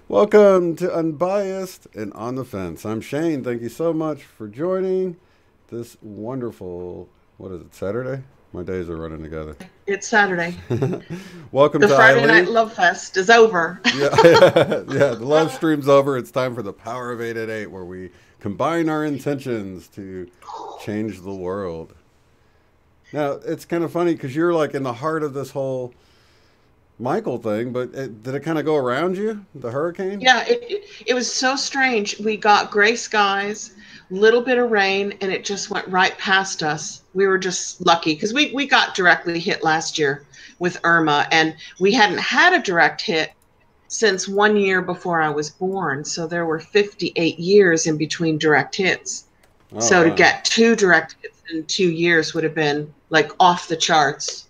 Welcome to Unbiased and On the Fence. I'm Shane. Thank you so much for joining this wonderful, what is it, Saturday? My days are running together. It's Saturday. Welcome to Friday Eileen. Night Love Fest is over. Yeah, the love stream's over. It's time for the Power of 8 at 8, where we combine our intentions to change the world. Now, it's kind of funny because you're like in the heart of this whole Michael thing, but did it kind of go around you, the hurricane? Yeah, it was so strange. We got gray skies, little bit of rain, and it just went right past us. We were just lucky because we got directly hit last year with Irma, and we hadn't had a direct hit since 1 year before I was born. So there were 58 years in between direct hits. Oh, so to get 2 direct hits in 2 years would have been like off the charts.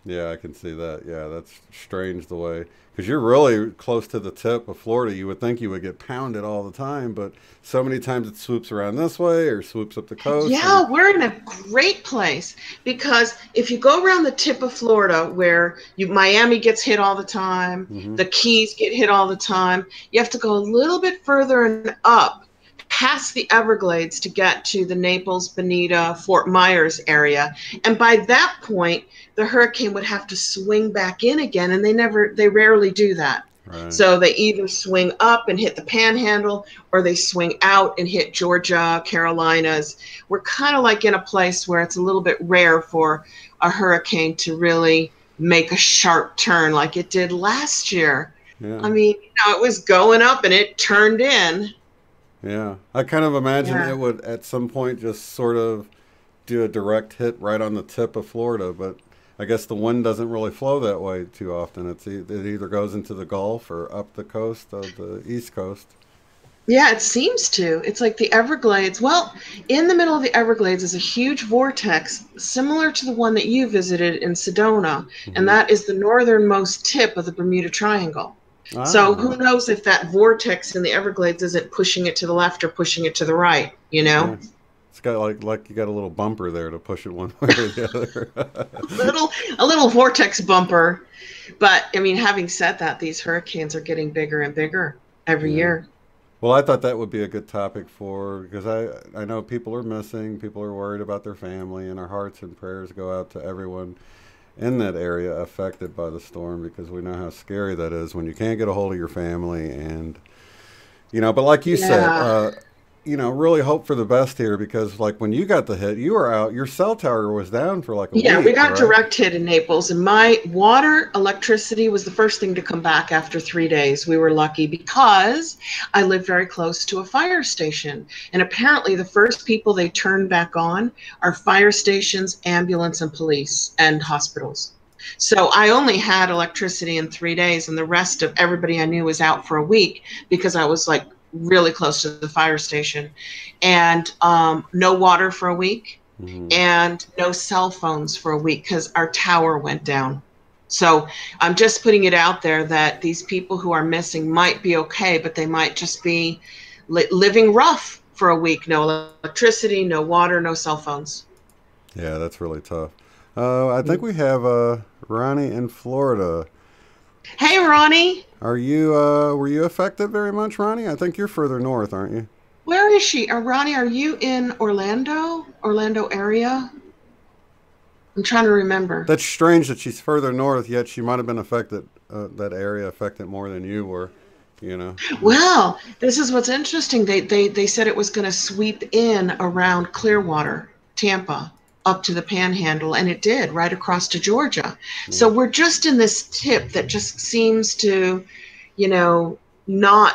Yeah, I can see that. Yeah, that's strange the way, because you're really close to the tip of Florida. You would think you would get pounded all the time, but so many times it swoops around this way or swoops up the coast. Yeah, we're in a great place because if you go around the tip of Florida where Miami gets hit all the time, the Keys get hit all the time, you have to go a little bit further and up past the Everglades to get to the Naples, Bonita, Fort Myers area. And by that point, the hurricane would have to swing back in again, and they rarely do that. Right. So they either swing up and hit the Panhandle, or they swing out and hit Georgia, Carolinas. We're kind of like in a place where it's a little bit rare for a hurricane to really make a sharp turn like it did last year. Yeah. I mean, it was going up and it turned in. Yeah, I kind of imagine it would at some point just sort of do a direct hit right on the tip of Florida, but I guess the wind doesn't really flow that way too often. It either goes into the Gulf or up the coast of the East Coast. Yeah, it seems to. It's like the Everglades. Well, in the middle of the Everglades is a huge vortex similar to the one that you visited in Sedona, and that is the northernmost tip of the Bermuda Triangle. Ah. So who knows if that vortex in the Everglades isn't pushing it to the left or pushing it to the right, Yeah. It's got like you got a little bumper there to push it one way or the other. a little vortex bumper. But I mean, having said that, these hurricanes are getting bigger and bigger every year. Well, I thought that would be a good topic because I know people are missing, people are worried about their family, and our hearts and prayers go out to everyone in that area affected by the storm, because we know how scary that is when you can't get a hold of your family. And but like you said, really hope for the best here, because like when you got the hit, you were out, your cell tower was down for like a week. Yeah, we got direct hit in Naples, and my electricity was the first thing to come back after 3 days. We were lucky because I live very close to a fire station, and apparently the first people they turn back on are fire stations, ambulance, and police, and hospitals. So I only had electricity in 3 days, and the rest of everybody I knew was out for a week because I was like really close to the fire station, and no water for a week, and no cell phones for a week because our tower went down. So I'm just putting it out there that these people who are missing might be okay, but they might just be living rough for a week. No electricity, no water, no cell phones. Yeah, that's really tough. I think we have Ronnie in Florida. Hey, Ronnie. Were you affected very much, Ronnie? I think you're further north, aren't you? Where is she? Ronnie, are you in Orlando area? I'm trying to remember. That's strange that she's further north, yet she might have been affected, that area affected more than you were, Well, this is what's interesting. They said it was going to sweep in around Clearwater, Tampa, up to the Panhandle, and it did, right across to Georgia. So we're just in this tip that just seems to, not,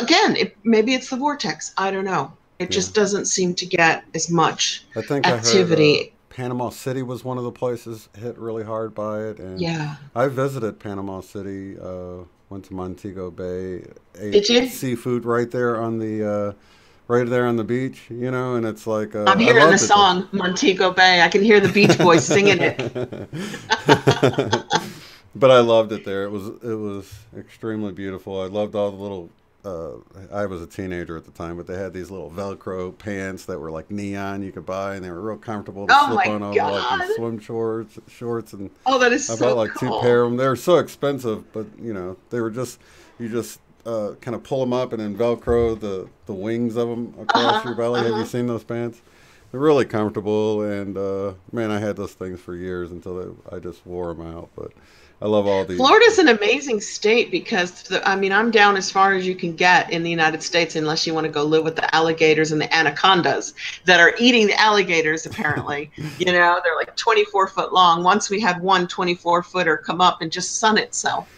again, maybe it's the vortex, I don't know. It just doesn't seem to get as much activity. Panama City was one of the places hit really hard by it, and Yeah. I visited Panama City. Went to Montego Bay, ate Did you? seafood right there on the beach, you know, and it's like I'm I hearing the loved it there. song Montego Bay. I can hear the Beach Boys singing it. But I loved it there. It was extremely beautiful. I loved all the little. I was a teenager at the time, but they had these little Velcro pants that were like neon you could buy, and they were real comfortable to Oh slip my on over like God. these swim shorts, and Oh, that is I bought so like two cool. pair of them. They were so expensive, but you know they were just you just kind of pull them up and then Velcro the wings of them across your belly. Have you seen those pants? They're really comfortable, and man, I had those things for years until I just wore them out. But I love all the. Florida's an amazing state because I mean, I'm down as far as you can get in the United States unless you want to go live with the alligators and the anacondas that are eating the alligators, apparently. You know, they're like 24-foot long. Once we had one 24-footer come up and just sun itself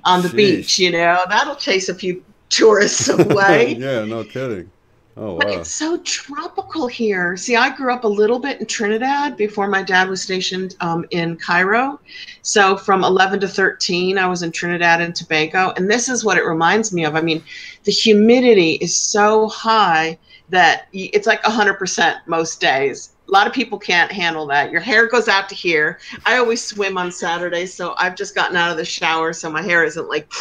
on the beach, Sheesh. you know, that'll chase a few tourists away. Yeah, no kidding. Oh But wow. it's so tropical here. See, I grew up a little bit in Trinidad before my dad was stationed in Cairo. So from 11 to 13, I was in Trinidad and Tobago. And this is what it reminds me of. I mean, the humidity is so high that it's like 100% most days. A lot of people can't handle that. Your hair goes out to here. I always swim on Saturdays, so I've just gotten out of the shower so my hair isn't like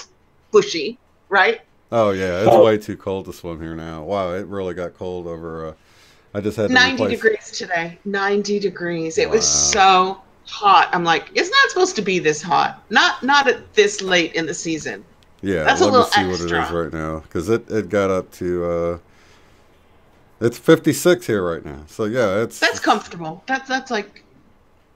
bushy, right? Oh yeah, it's way too cold to swim here now. Wow, it really got cold over. I just had to 90 replace. degrees today. 90 degrees. It was Wow. so hot. I'm like, it's not supposed to be this hot. Not at this late in the season. Yeah, That's a let me little see what it is extra. right now because it got up to. It's 56 here right now. So yeah, That's comfortable. That's like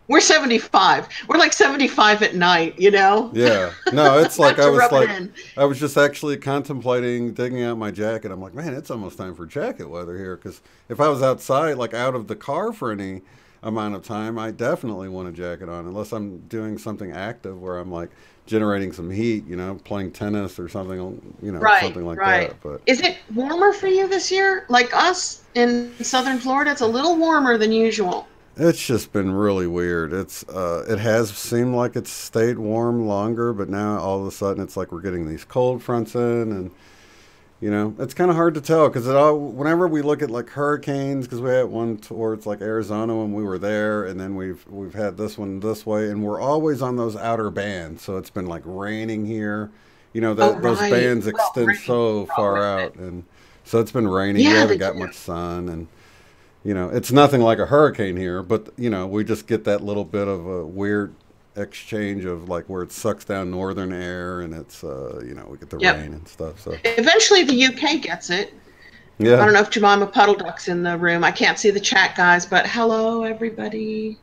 we're 75. We're like 75 at night, you know? yeah. No, it's like To rub it in. I was just actually contemplating digging out my jacket. I'm like, man, it's almost time for jacket weather here because if I was outside, like out of the car for any amount of time, I definitely want a jacket on unless I'm doing something active where I'm like generating some heat, you know, playing tennis or something, you know, Right, something like right. that. But Is it warmer for you this year? Like us in southern Florida, it's a little warmer than usual. it's just been really weird. It has seemed like it's stayed warm longer, but now all of a sudden it's like we're getting these cold fronts in, and you know it's kind of hard to tell because whenever we look at like hurricanes, because we had one towards like Arizona when we were there, and then we've had this one this way, and we're always on those outer bands. So it's been like raining here, you know Oh, that those right. bands Well, extend rain so far with out, it. and so it's been raining. We Yeah, haven't they got do. much sun, and you know, it's nothing like a hurricane here, but you know, we just get that little bit of a weird exchange of like where it sucks down northern air and it's you know, we get the Yep. rain and stuff. So Eventually the UK gets it. I yeah, don't know if Jemima Puddle Duck's in the room. I can't see the chat, guys, but hello, everybody.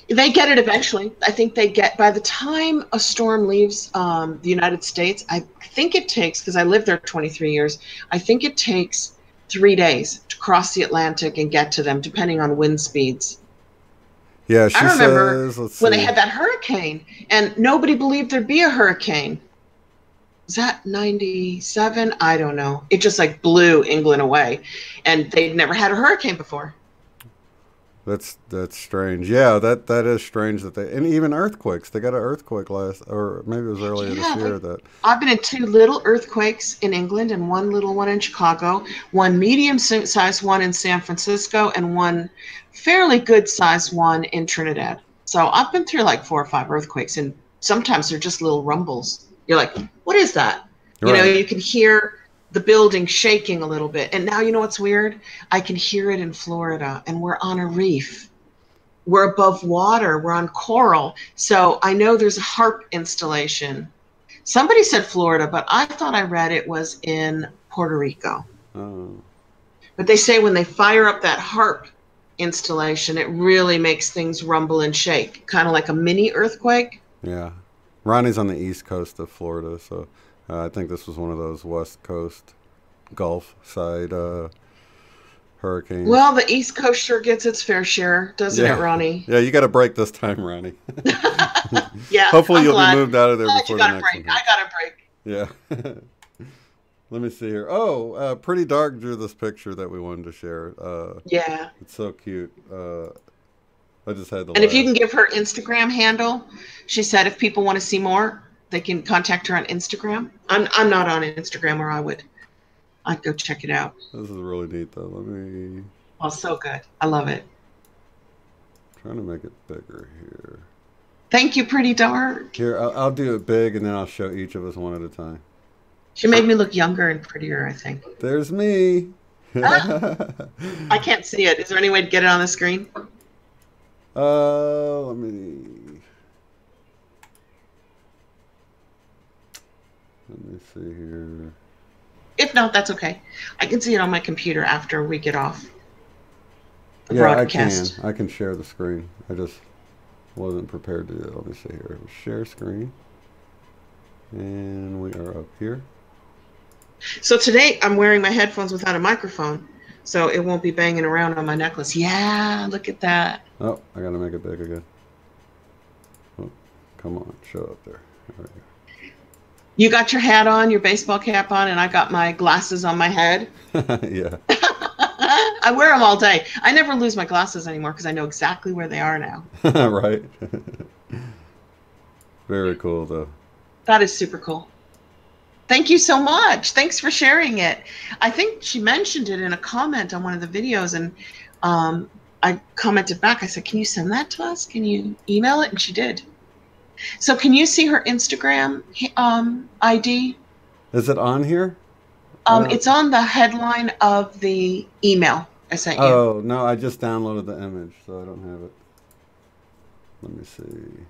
They get it eventually. I think they get, by the time a storm leaves the United States, I think it takes, because I lived there 23 years, I think it takes 3 days to cross the Atlantic and get to them, depending on wind speeds. yeah. I She remember says, let's when they see. had that hurricane, and nobody believed there'd be a hurricane. Is that 97? I don't know. It just like blew England away, and they'd never had a hurricane before. That's strange. Yeah, that is strange that and even earthquakes. They got an earthquake or maybe it was earlier this Yeah, year that. I've been in 2 little earthquakes in England and 1 little one in Chicago, 1 medium-sized one in San Francisco, and 1 fairly good-sized one in Trinidad. So I've been through like 4 or 5 earthquakes, and sometimes they're just little rumbles. You're like, what is that? You know, Right. you can hear the building shaking a little bit. And now you know what's weird? I can hear it in Florida, and we're on a reef. We're above water. We're on coral. So I know there's a harp installation. Somebody said Florida, but I thought I read it was in Puerto Rico. Oh, But they say when they fire up that harp installation, it really makes things rumble and shake, kind of like a mini earthquake. yeah. Ronnie's on the east coast of Florida, so I think this was one of those west coast Gulf side hurricanes. Well, the East Coast sure gets its fair share, doesn't it, Ronnie? Yeah, you got a break this time, Ronnie. Yeah, Hopefully I'm you'll glad. be moved out of there Glad before you the got a next break. one. I got a break. Yeah. Let me see here. Pretty Dark drew this picture that we wanted to share. Yeah. It's so cute. I just had to And if you laugh. can give her Instagram handle, she said if people want to see more, they can contact her on Instagram. I'm not on Instagram, or I'd go check it out. This is really neat, though. Let me Oh, so good. I love it. trying to make it bigger here. Thank you, Pretty Dark. Here, I'll do it big, and then I'll show each of us one at a time. She made me look younger and prettier, I think. There's me. Ah, I can't see it. Is there any way to get it on the screen? Let me. Let me see here. If not, that's okay. I can see it on my computer after we get off the Yeah, broadcast. I can share the screen. I just wasn't prepared to do it. Let me see here. Share screen. And we are up here. So today I'm wearing my headphones without a microphone, so it won't be banging around on my necklace. Yeah, look at that. Oh, I gotta make it big again. Oh, come on, show up there. There we go. You got your hat on, your baseball cap on, and I got my glasses on my head. Yeah. I wear them all day. I never lose my glasses anymore because I know exactly where they are now. Right. Very cool, though. That is super cool. Thank you so much. Thanks for sharing it. I think she mentioned it in a comment on one of the videos, and I commented back. I said, can you send that to us? Can you email it? And she did. So can you see her Instagram ID? Is it on here? It's on the headline of the email I sent you. Oh, no, I just downloaded the image, so I don't have it. Let me see.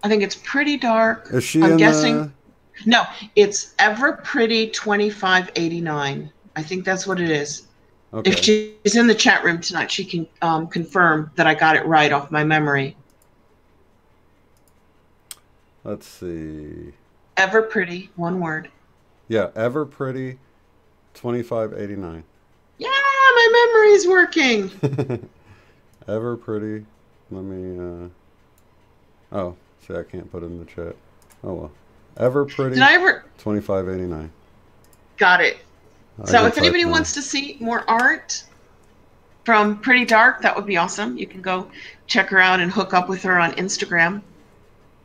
I think it's Pretty Dark. Is she I'm in guessing. No, it's Ever Pretty 2589. I think that's what it is. Okay. If she's in the chat room tonight, she can confirm that I got it right off my memory. Let's see. Ever Pretty, one word. Yeah, Ever Pretty 2589. Yeah, my memory's working. Ever Pretty. Let me, oh, see, I can't put it in the chat. Oh, well. Ever Pretty 2589. Got it. So if anybody wants to see more art from Pretty Dark, that would be awesome. You can go check her out and hook up with her on Instagram.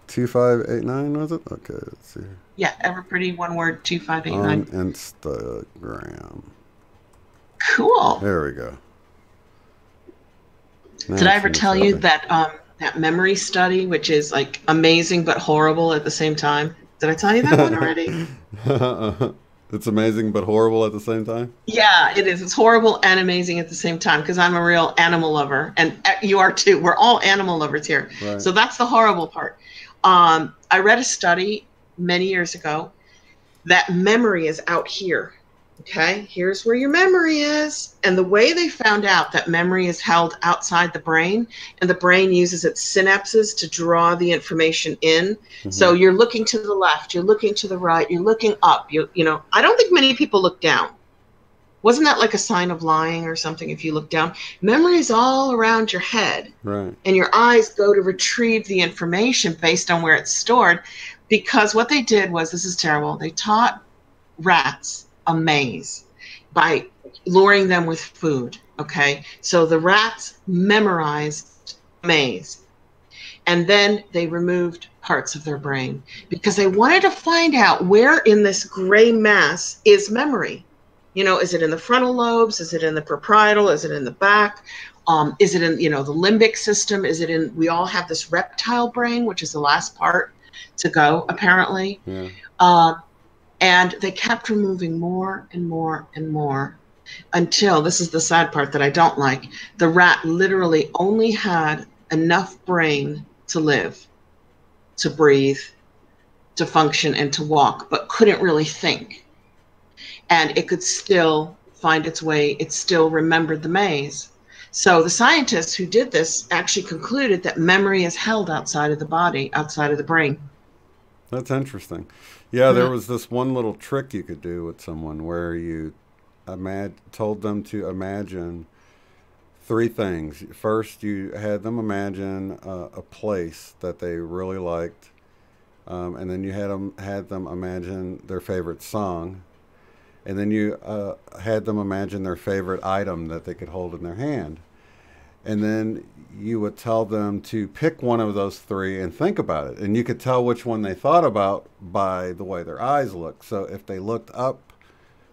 2589, was it? Okay, let's see. Yeah, Ever Pretty, one word, 2589. On Instagram. Cool. There we go. Now Did I ever tell you that that memory study, which is like amazing but horrible at the same time? Did I tell you that one already? It's amazing but horrible at the same time? Yeah, it is. It's horrible and amazing at the same time because I'm a real animal lover, and you are too. We're all animal lovers here. Right. So that's the horrible part. I read a study many years ago that memory is out here. Okay, here's where your memory is. And the way they found out that memory is held outside the brain, and the brain uses its synapses to draw the information in. Mm-hmm. So you're looking to the left, you're looking to the right, you're looking up. You know, I don't think many people look down. Wasn't that like a sign of lying or something if you look down? Memory is all around your head. Right. And your eyes go to retrieve the information based on where it's stored. Because what they did was, this is terrible, they taught rats a maze by luring them with food. Okay, so the rats memorized maze, and then they removed parts of their brain because they wanted to find out where in this gray mass is memory. You know, is it in the frontal lobes? Is it in the parietal? Is it in the back? Is it in, you know, the limbic system? Is it in, we all have this reptile brain, which is the last part to go, apparently. Yeah. And they kept removing more and more and more until, this is the sad part that I don't like, the rat literally only had enough brain to live, to breathe, to function, and to walk, but couldn't really think. And it could still find its way, it still remembered the maze. So the scientists who did this actually concluded that memory is held outside of the body, outside of the brain. That's interesting. Yeah, there was this one little trick you could do with someone where you told them to imagine three things. First, you had them imagine a place that they really liked, and then you had them imagine their favorite song, and then you had them imagine their favorite item that they could hold in their hand. and then you would tell them to pick one of those three and think about it. And you could tell which one they thought about by the way their eyes looked. So if they looked up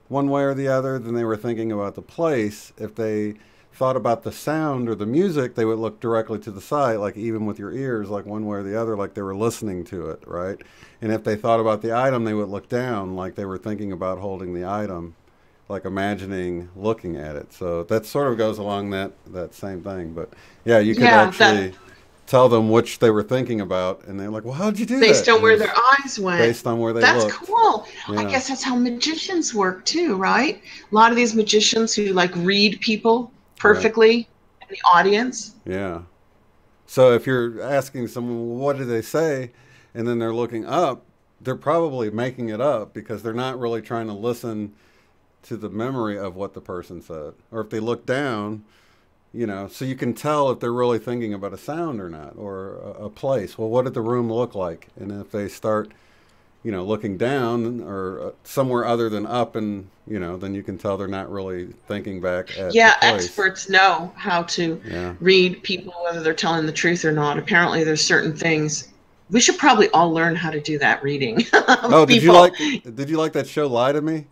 one way or the other, then they were thinking about the place. If they thought about the sound or the music, they would look directly to the side, like even with your ears, like one way or the other, like they were listening to it, right? And if they thought about the item, they would look down, like they were thinking about holding the item, like imagining looking at it. So that sort of goes along that same thing. But yeah, you could actually tell them which they were thinking about, and they're like, well, how'd you do that? Based on where their eyes went. Based on where they looked. That's cool. Yeah. I guess that's how magicians work too, right? A lot of these magicians who like read people perfectly in the audience. Yeah. So if you're asking someone, well, what did they say? And then they're looking up, they're probably making it up because they're not really trying to listen to the memory of what the person said. Or if they look down, you know, so you can tell if they're really thinking about a sound or not, or a place. Well, what did the room look like? And if they start, you know, looking down or somewhere other than up, and, you know, then you can tell they're not really thinking back at the place. Experts know how to read people, whether they're telling the truth or not. Apparently there's certain things. We should probably all learn how to do that reading. Did you like that show Lie to Me?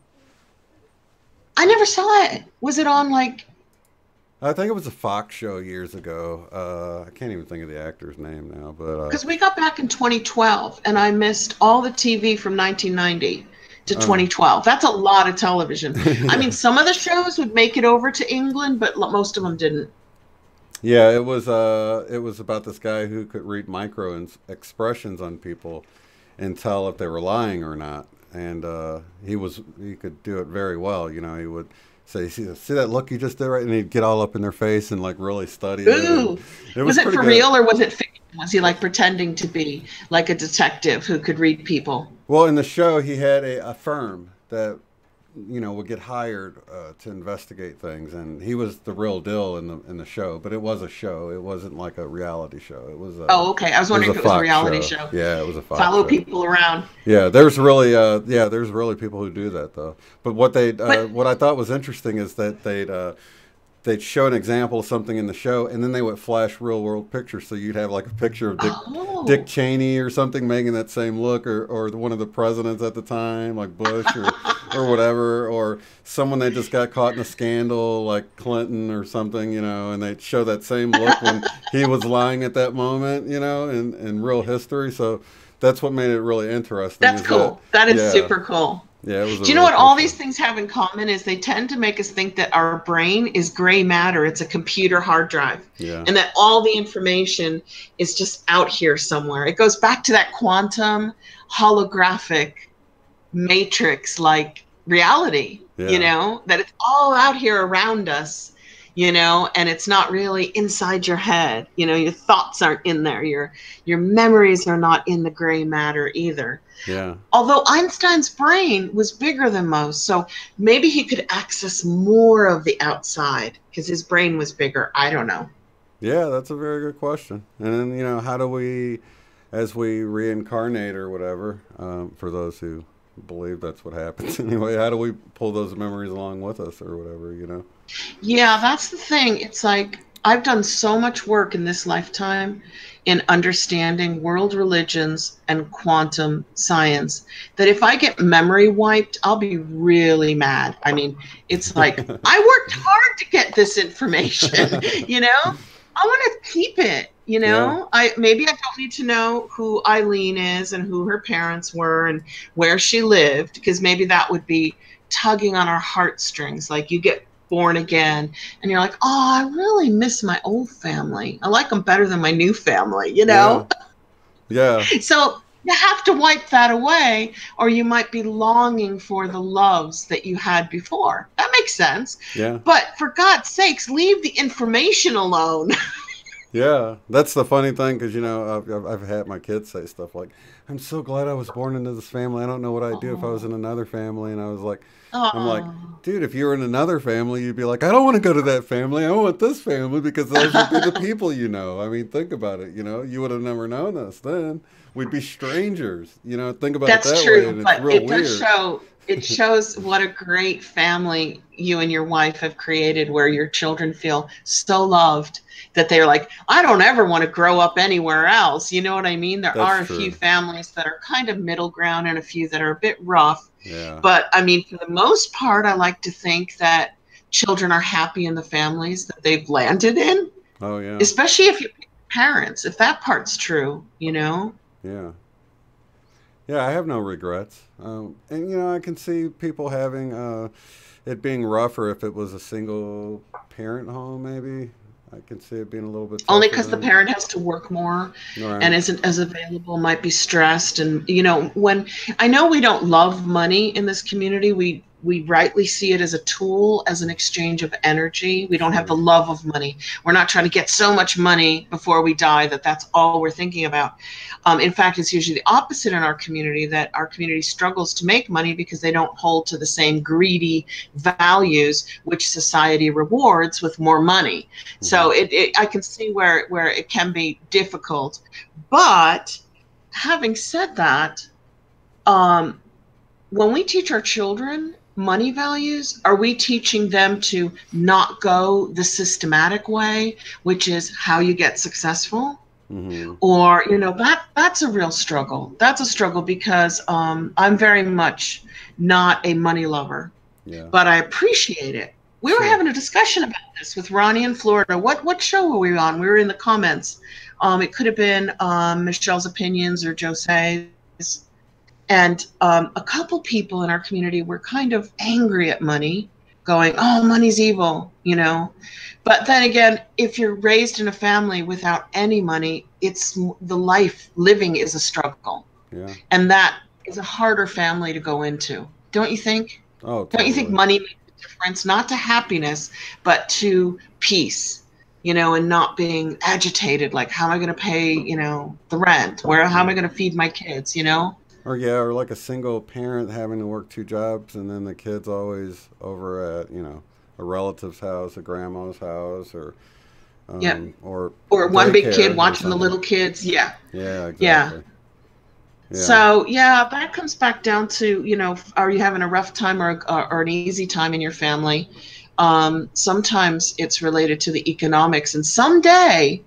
I never saw it. Was it on like... I think it was a Fox show years ago. I can't even think of the actor's name now, but because we got back in 2012, and I missed all the TV from 1990 to 2012. That's a lot of television. I mean, some of the shows would make it over to England, but most of them didn't. Yeah, it was about this guy who could read micro expressions on people and tell if they were lying or not. And he could do it very well. You know, he would say, see that look you just did, right? And he'd get all up in their face and like really study it. Was it for good. real, or was it fiction? Was he like pretending to be like a detective who could read people? Well, in the show, he had a firm that, you know, would get hired to investigate things, and he was the real deal in the show. But it was a show; it wasn't like a reality show. It was. Okay. I was wondering if it was a reality show. Yeah, it was a Fox Follow show. People around. Yeah, there's really people who do that though. But what what I thought was interesting is that they'd show an example of something in the show, and then they would flash real world pictures. So you'd have like a picture of Dick Cheney or something making that same look, or one of the presidents at the time, like Bush or whatever, or someone that just got caught in a scandal like Clinton or something, you know, and they'd show that same look when he was lying at that moment, you know, in real history. So that's what made it really interesting. That's cool. That is super cool. Yeah, it was. Do you know what all these things have in common is they tend to make us think that our brain is gray matter. It's a computer hard drive. Yeah. And that all the information is just out here somewhere. It goes back to that quantum holographic matrix like reality, you know, that it's all out here around us, you know, and it's not really inside your head. You know, your thoughts aren't in there. Your memories are not in the gray matter either. Yeah. Although Einstein's brain was bigger than most, so maybe he could access more of the outside because his brain was bigger. I don't know. Yeah, that's a very good question. And then, you know, how do we, as we reincarnate or whatever, for those who believe that's what happens anyway, how do we pull those memories along with us or whatever, you know? Yeah, that's the thing. It's like I've done so much work in this lifetime in understanding world religions and quantum science that if I get memory wiped, I'll be really mad. I mean, it's like, I worked hard to get this information, you know? I want to keep it, you know? Maybe I don't need to know who Eileen is and who her parents were and where she lived, because maybe that would be tugging on our heartstrings. Like you get born again and you're like, oh, I really miss my old family. I like them better than my new family, you know? Yeah. So you have to wipe that away, or you might be longing for the loves that you had before. That makes sense. Yeah. But for God's sakes, leave the information alone. Yeah, that's the funny thing, because, you know, I've had my kids say stuff like, I'm so glad I was born into this family. I don't know what I'd do if I was in another family. And I was like, I'm like, dude, if you were in another family, you'd be like, I don't want to go to that family. I want this family because those would be the people you know. I mean, think about it. You know, you would have never known us then. We'd be strangers. You know, think about it that way. And But it's real it does weird. show it shows what a great family you and your wife have created, where your children feel so loved that they're like, I don't ever want to grow up anywhere else. You know what I mean? There are That's a few true. families that are kind of middle ground and a few that are a bit rough. Yeah. But I mean, for the most part, I like to think that children are happy in the families that they've landed in, Oh yeah. especially if you're parents, if that part's true, you know? Yeah. Yeah, I have no regrets. And you know, I can see people having it being rougher if it was a single parent home. Maybe I can see it being a little bit Only tougher because the than. parent has to work more All and right. isn't as available, might be stressed. And, you know, when I know we don't love money in this community, we rightly see it as a tool, as an exchange of energy. We don't have the Sure. love of money. We're not trying to get so much money before we die that that's all we're thinking about. In fact, it's usually the opposite in our community, that our community struggles to make money because they don't hold to the same greedy values which society rewards with more money. Hmm. So I can see where it can be difficult. But having said that, um, when we teach our children money values, are we teaching them to not go the systematic way, which is how you get successful? Hmm. Or, you know, that's a real struggle. That's a struggle because I'm very much not a money lover, Yeah. but I appreciate it. We were Sure. having a discussion about this with Ronnie in Florida. What show were we on? We were in the comments. It could have been Michelle's Opinions or Jose's. And a couple people in our community were kind of angry at money, going, oh, money's evil, you know. But then again, if you're raised in a family without any money, it's the life living is a struggle. Yeah. And that is a harder family to go into. Don't you think? Oh, Don't you think totally. money makes a difference, not to happiness, but to peace, you know, and not being agitated, like, how am I going to pay, you know, the rent? How am Yeah. I going to feed my kids, you know? Or yeah, or like a single parent having to work two jobs, and then the kid's always over at a relative's house, a grandma's house, Yeah. or Or one big kid daycare or watching the something. little kids. Yeah. Yeah, Yeah. exactly. Yeah. So, yeah, that comes back down to, you know, are you having a rough time or an easy time in your family? Sometimes it's related to the economics. And someday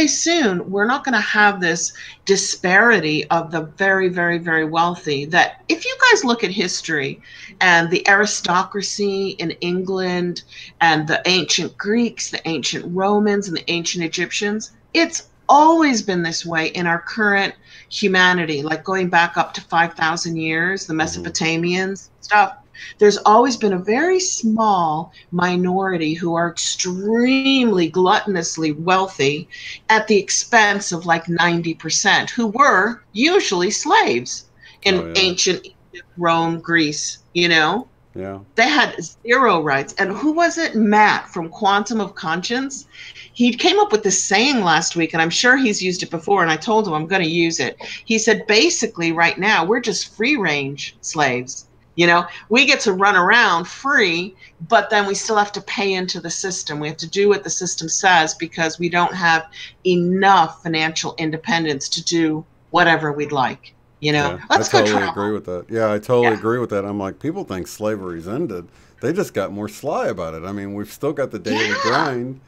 soon, we're not going to have this disparity of the very, very, very wealthy. That if you guys look at history and the aristocracy in England and the ancient Greeks, the ancient Romans, and the ancient Egyptians, it's always been this way in our current humanity, like going back up to 5,000 years, the Hmm. Mesopotamians, stuff. There's always been a very small minority who are extremely gluttonously wealthy at the expense of like 90%, who were usually slaves Oh in yeah. ancient Egypt, Rome, Greece, you know? Yeah. They had zero rights. And who was it? Matt from Quantum of Conscience. He came up with this saying last week, and I'm sure he's used it before. And I told him I'm going to use it. He said, basically, right now, we're just free range slaves. You know, we get to run around free, but then we still have to pay into the system. We have to do what the system says because we don't have enough financial independence to do whatever we'd like. You know, Yeah, I let's go totally agree travel. with that. Yeah, I totally Yeah. agree with that. I'm like, people think slavery's ended. They just got more sly about it. I mean, we've still got the daily Yeah. grind.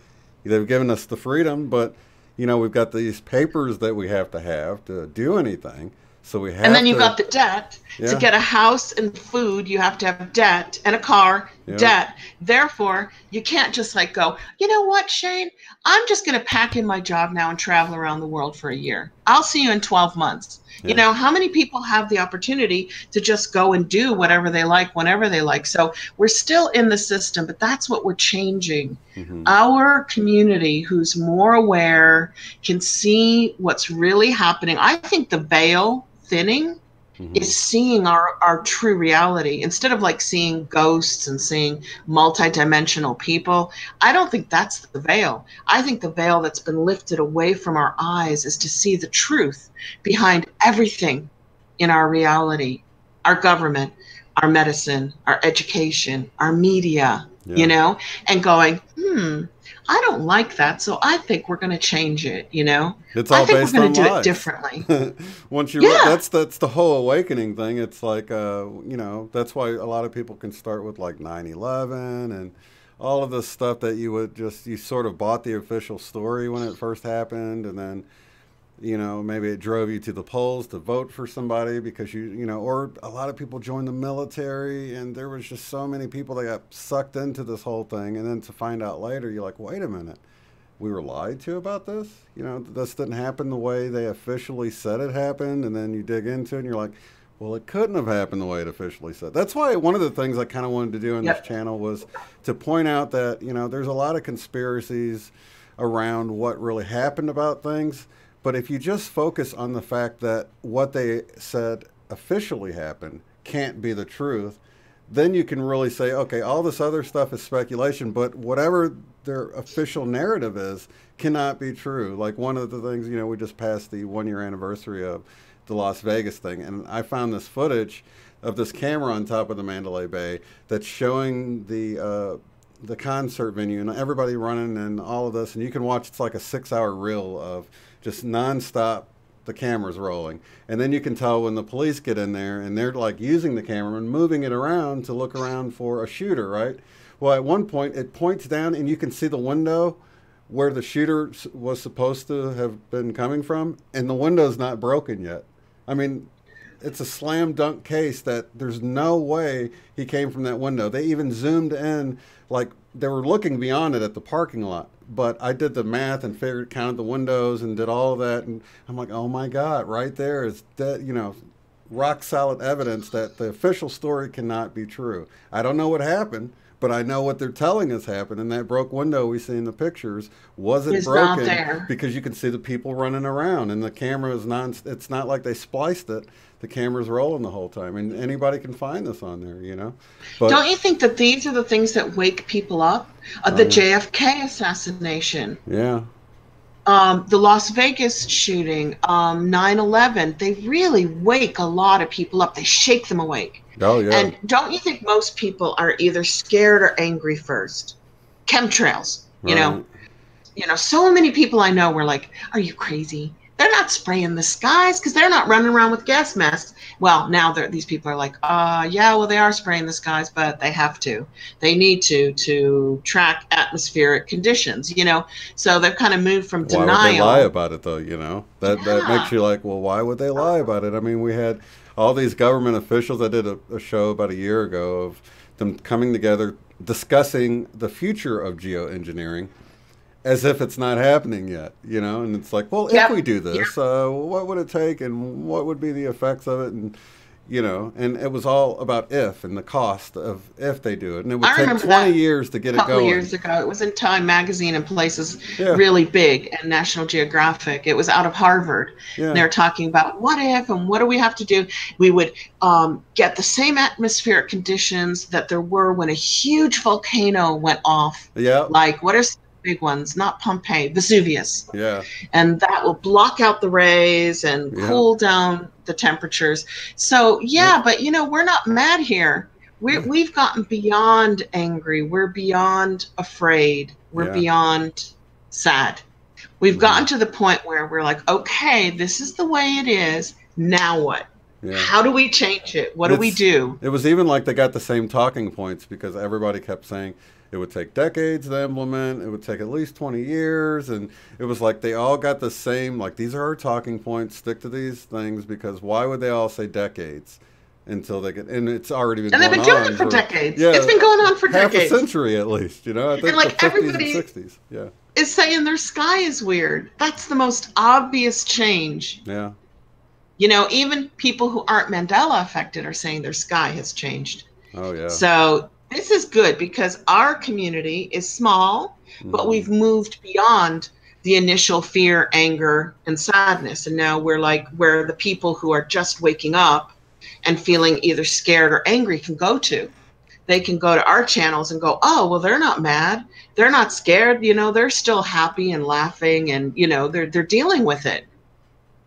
They've given us the freedom, but we've got these papers that we have to do anything. So we And then have you've to. got the debt. To Yeah, get a house and food, you have to have debt, and a car, yeah, debt. Therefore, you can't just like go, you know what, Shane? I'm just going to pack in my job now and travel around the world for a year. I'll see you in 12 months. You yeah, know, how many people have the opportunity to just go and do whatever they like, whenever they like? So we're still in the system, but that's what we're changing. hmm, Our community, who's more aware, can see what's really happening. I think the veil thinning hmm, is seeing our true reality instead of like seeing ghosts and seeing multidimensional people. I don't think that's the veil. I think the veil that's been lifted away from our eyes is to see the truth behind everything in our reality, our government, our medicine, our education, our media, you yeah, know, and going, I don't like that, so I think we're going to change it, you know? It's I all think we're based going on to do it lies. differently. Once you Yeah. that's the whole awakening thing. It's like you know, that's why a lot of people can start with like 9/11 and all of this stuff that you sort of bought the official story when it first happened, and then you know, maybe it drove you to the polls to vote for somebody because you know, or a lot of people joined the military, and there was just so many people that got sucked into this whole thing, and then to find out later, you're like, wait a minute, we were lied to about this. You know, this didn't happen the way they officially said it happened, and then you dig into it, and you're like, well, it couldn't have happened the way it officially said. That's why one of the things I kind of wanted to do on this Yep. channel was to point out that you know, there's a lot of conspiracies around what really happened about things. But if you just focus on the fact that what they said officially happened can't be the truth, then you can really say, okay, all this other stuff is speculation, but whatever their official narrative is cannot be true. Like one of the things, you know, we just passed the 1 year anniversary of the Las Vegas thing, and I found this footage of this camera on top of the Mandalay Bay that's showing the concert venue and everybody running and all of this, and you can watch. It's like a 6 hour reel of just nonstop the cameras rolling, and then you can tell when the police get in there and they're like using the camera and moving it around to look around for a shooter, right? Well, at one point it points down and you can see the window where the shooter was supposed to have been coming from, and the window's not broken yet. I mean, it's a slam dunk case that there's no way he came from that window. They even zoomed in, like they were looking beyond it at the parking lot. But I did the math and figured, counted the windows and did all of that, and I'm like, oh my God, right there is that, you know, rock solid evidence that the official story cannot be true. I don't know what happened, but I know what they're telling us happened. And that broke window we see in the pictures wasn't It's not broken there. because you can see the people running around, and the camera is it's not like they spliced it. The camera's rolling the whole time, and anybody can find this on there, you know. But Don't you think that these are the things that wake people up? oh, The yeah. JFK assassination, Yeah. the Las Vegas shooting, 9/11, they really wake a lot of people up. They shake them awake. Oh yeah. And don't you think most people are either scared or angry first? Chemtrails, Right. so many people I know were like, are you crazy? They're not spraying the skies because they're not running around with gas masks. Well, now these people are like, yeah, well, they are spraying the skies, but they have to. They need to track atmospheric conditions, So they've kind of moved from Why would denial. they lie about it though? You know, that Yeah. makes you like, well, why would they lie about it? I mean, we had all these government officials. I did a show about a year ago of them coming together discussing the future of geoengineering as if it's not happening yet, and it's like, well, Yep. if we do this, what would it take and what would be the effects of it? And, and it was all about if and the cost of if they do it. And it would I take remember 20 that years to get a it couple of going. years ago. It was in Time magazine and places Yeah. really big, and National Geographic. It was out of Harvard. Yeah. They're talking about what if and what do we have to do. We would get the same atmospheric conditions that there were when a huge volcano went off. Yeah. Like, what are some big ones? Not Pompeii, Vesuvius. Yeah. And that will block out the rays and Yeah. cool down the temperatures. So yeah, but we're not mad here. We've gotten beyond angry. We're beyond afraid. We're Yeah. beyond sad. We've gotten to the point where we're like, okay, this is the way it is. Now what? Yeah. How do we change it? What do we do? It was even like they got the same talking points because everybody kept saying it would take decades to implement. It would take at least 20 years. And it was like they all got the same, like, these are our talking points. Stick to these things, because why would they all say decades until they get, and it's already been And going they've been doing on it for decades. Yeah, It's been going on for half decades. a century at least, I think And, like, the 50s everybody- and 60s. Yeah. Is saying their sky is weird. That's the most obvious change. Yeah. Even people who aren't Mandela affected are saying their sky has changed. Oh, yeah. So this is good because our community is small, but we've moved beyond the initial fear, anger, and sadness. And now we're the people who are just waking up and feeling either scared or angry can go to. They can go to our channels and go, oh, well, they're not mad. They're not scared. They're still happy and laughing, and, they're dealing with it.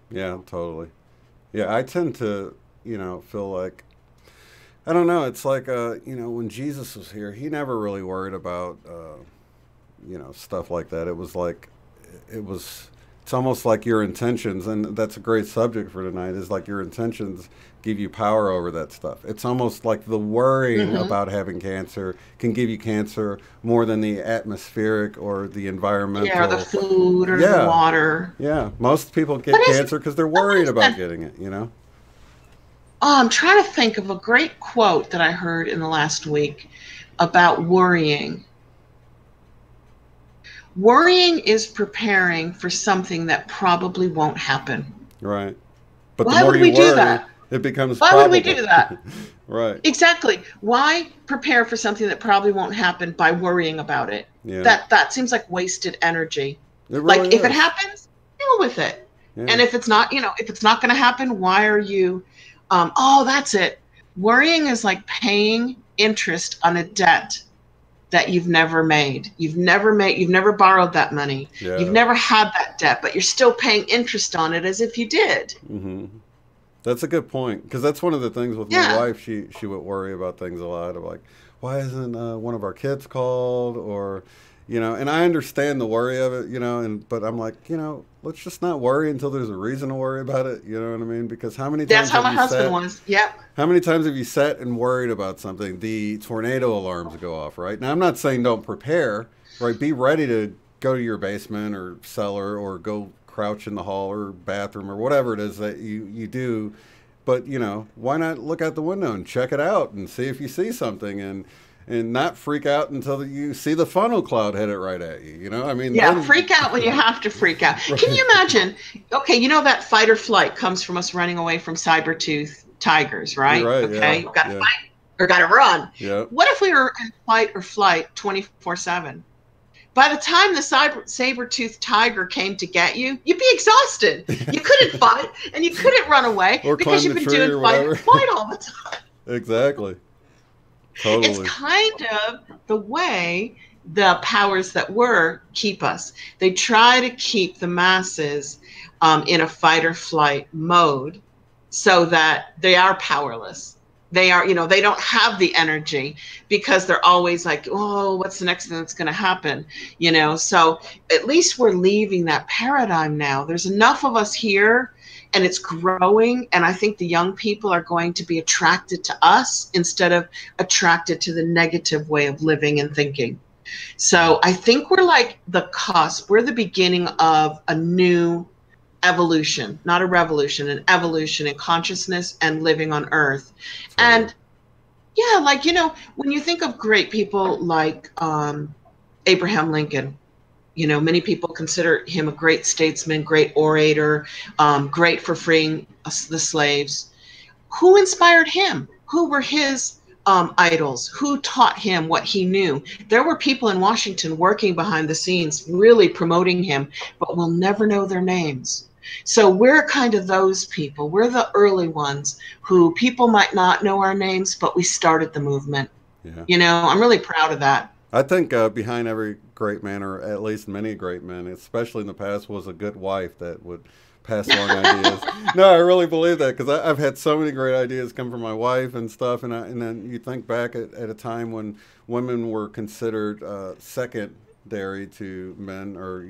Yeah, totally. Yeah, I tend to, feel like, I don't know, it's like, when Jesus was here, he never really worried about, you know, stuff like that. It was like, it's almost like your intentions, and that's a great subject for tonight, is like your intentions give you power over that stuff. It's almost like the worrying about having cancer can give you cancer more than the atmospheric or the environmental. Yeah, or the food or the water. Yeah, most people get cancer because they're worried about getting it, you know? Oh, I'm trying to think of a great quote that I heard in the last week about worrying. Worrying is preparing for something that probably won't happen. Right. But why would we do that? It becomes Why probable. would we do that? Right. Exactly. Why prepare for something that probably won't happen by worrying about it? Yeah. That seems like wasted energy. It really like is. If it happens, deal with it. Yeah. And if it's not, if it's not going to happen, why are you? That's it. Worrying is like paying interest on a debt that you've never made. You've never borrowed that money. Yeah. You've never had that debt, but you're still paying interest on it as if you did. Mm-hmm. That's a good point, because that's one of the things with my wife. She would worry about things a lot of like, why isn't one of our kids called, or, and I understand the worry of it, but I'm like, let's just not worry until there's a reason to worry about it. You know what I mean? Because how many times that's how my husband was. Yep. How many times have you sat and worried about something? The tornado alarms go off, right? Now, I'm not saying don't prepare, right? Be ready to go to your basement or cellar or go crouch in the hall or bathroom or whatever it is that you do. But, why not look out the window and check it out and see if you see something, and not freak out until you see the funnel cloud hit it right at you, I mean, yeah, freak out when you have to freak out. Right. Can you imagine? Okay, that fight or flight comes from us running away from saber-toothed tigers, right? You're right. Okay, you've got to fight or got to run. Yeah. What if we were in fight or flight 24/7? By the time the saber-toothed tiger came to get you, you'd be exhausted. You couldn't fight and you couldn't run away because you've been doing fight or flight all the time. Exactly. Totally. It's kind of the way the powers that were keep us. They try to keep the masses in a fight or flight mode so that they are powerless. They are, they don't have the energy because they're always like, oh, what's the next thing that's going to happen? So at least we're leaving that paradigm now. There's enough of us here, and it's growing. And I think the young people are going to be attracted to us instead of attracted to the negative way of living and thinking. So I think we're like the cusp. We're the beginning of a new evolution, not a revolution, an evolution in consciousness and living on Earth. And when you think of great people like Abraham Lincoln, many people consider him a great statesman, great orator, great for freeing the slaves. Who inspired him? Who were his idols? Who taught him what he knew? There were people in Washington working behind the scenes, really promoting him, but we'll never know their names. So we're kind of those people. We're the early ones who people might not know our names, but we started the movement. Yeah. I'm really proud of that. I think behind every great man, or at least many great men, especially in the past, was a good wife that would pass along ideas. No, I really believe that, because I've had so many great ideas come from my wife and stuff. And then you think back at a time when women were considered secondary to men, or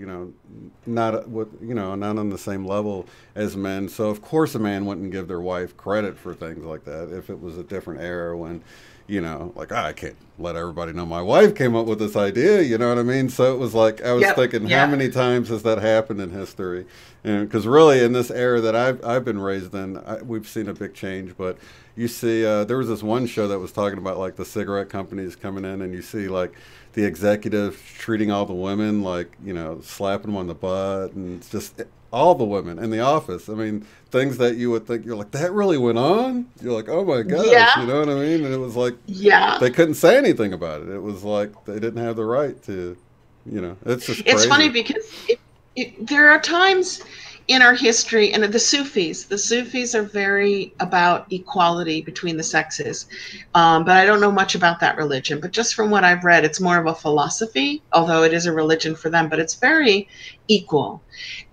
not on the same level as men. So of course a man wouldn't give their wife credit for things like that if it was a different era when I can't let everybody know my wife came up with this idea, you know what I mean? So it was like, I was thinking, how many times has that happened in history? And because really in this era that I've been raised in, we've seen a big change. But you see, there was this one show that was talking about like the cigarette companies coming in, and you see like the executives treating all the women like, slapping them on the butt, and just all the women in the office. I mean, things that you would think, you're like, that really went on? You're like, oh my gosh, you know what I mean? And it was like, they couldn't say anything about it. It was like they didn't have the right to, it's just crazy. It's funny because there are times in our history, and the Sufis are very about equality between the sexes. But I don't know much about that religion. But just from what I've read, it's more of a philosophy, although it is a religion for them, but it's very equal.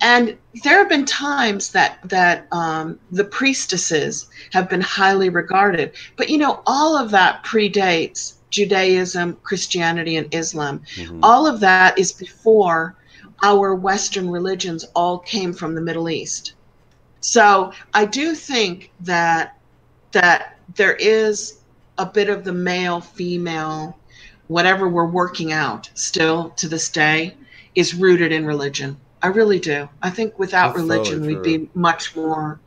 And there have been times that the priestesses have been highly regarded. But, all of that predates Judaism, Christianity, and Islam. All of that is before our Western religions all came from the Middle East. So I do think that there is a bit of the male, female, whatever we're working out still to this day is rooted in religion. I really do. I think without religion, we'd be much more,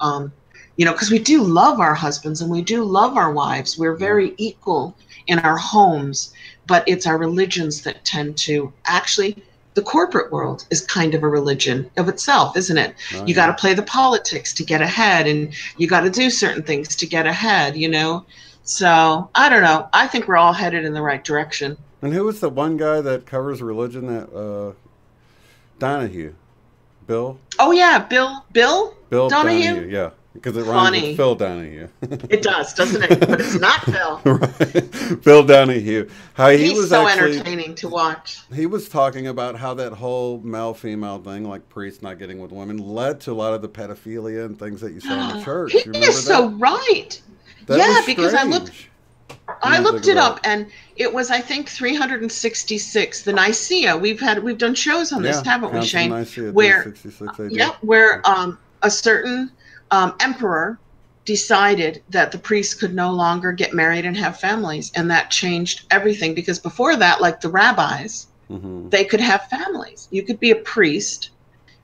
because we do love our husbands and we do love our wives. We're very equal in our homes, but it's our religions that tend to actually, the corporate world is kind of a religion of itself, isn't it? You got to play the politics to get ahead, and you got to do certain things to get ahead, So I don't know. I think we're all headed in the right direction. And who was the one guy that covers religion that Donahue? Bill? Oh yeah, Bill Donahue? Yeah. Because it rhymes with Phil Donahue. It does, doesn't it? But it's not Phil. Right. Phil Donahue. How he was so entertaining to watch. He was talking about how that whole male-female thing, like priests not getting with women, led to a lot of the pedophilia and things that you saw in the church. He is so right. Because I looked it up, and it was, I think, 366, the Nicaea. We've done shows on this, haven't we, Shane? Nicaea, where a certain emperor decided that the priests could no longer get married and have families, and that changed everything, because before that, like the rabbis, they could have families. You could be a priest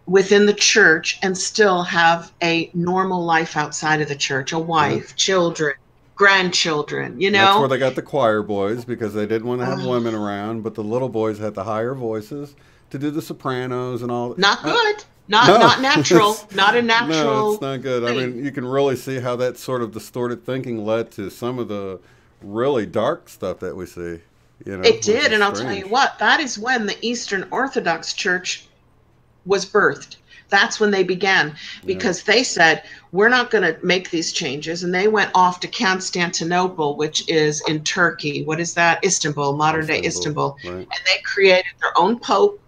within the church and still have a normal life outside of the church, a wife, children, grandchildren, That's where they got the choir boys, because they didn't want to have women around, but the little boys had the higher voices to do the sopranos and all. Not good. Not natural. Not a natural. No, it's not good. I mean, you can really see how that sort of distorted thinking led to some of the really dark stuff that we see. It did, and I'll tell you what, that is when the Eastern Orthodox Church was birthed. That's when they began, because they said, we're not going to make these changes. And they went off to Constantinople, which is in Turkey. What is that? Istanbul, modern day Istanbul. Right. And they created their own pope,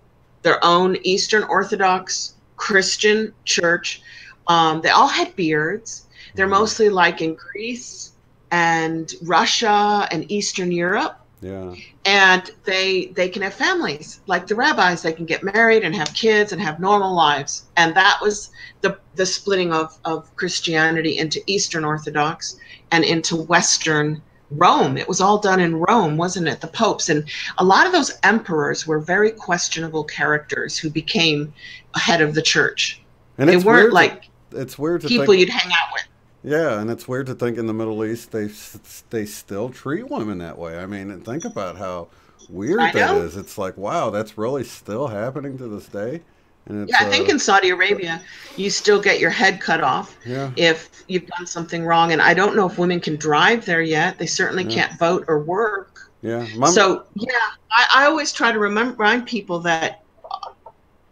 their own Eastern Orthodox Christian church. They all had beards. They're mostly like in Greece and Russia and Eastern Europe. Yeah. And they can have families like the rabbis. They can get married and have kids and have normal lives. And that was the splitting of Christianity into Eastern Orthodox and into Western Rome. It was all done in Rome, wasn't it? The popes. And a lot of those emperors were very questionable characters who became head of the church. And they weren't like it's weird to people you'd hang out with. Yeah, and it's weird to think in the Middle East they still treat women that way. I mean, and think about how weird that is. It's like, wow, that's really still happening to this day. And it's, I think in Saudi Arabia, you still get your head cut off if you've done something wrong. And I don't know if women can drive there yet. They certainly can't vote or work. Yeah. I always try to remind people that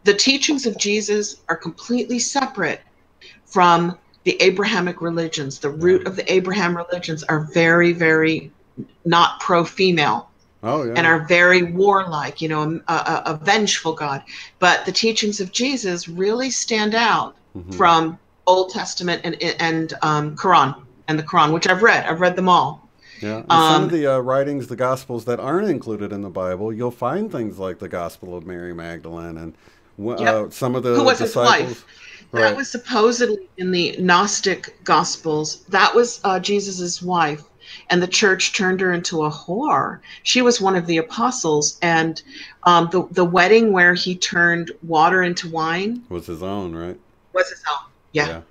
the teachings of Jesus are completely separate from the Abrahamic religions. The root of the Abraham religions are very, very not pro-female. Oh, yeah. And are very warlike, a vengeful God. But the teachings of Jesus really stand out from Old Testament and Quran and the Quran, which I've read. I've read them all. Yeah. And some of the writings, the Gospels that aren't included in the Bible, you'll find things like the Gospel of Mary Magdalene and some of the Who was disciples. His wife? That was supposedly in the Gnostic Gospels. That was Jesus's wife. And the church turned her into a whore. She was one of the apostles. And the wedding where he turned water into wine was his own, right? Was his own, yeah.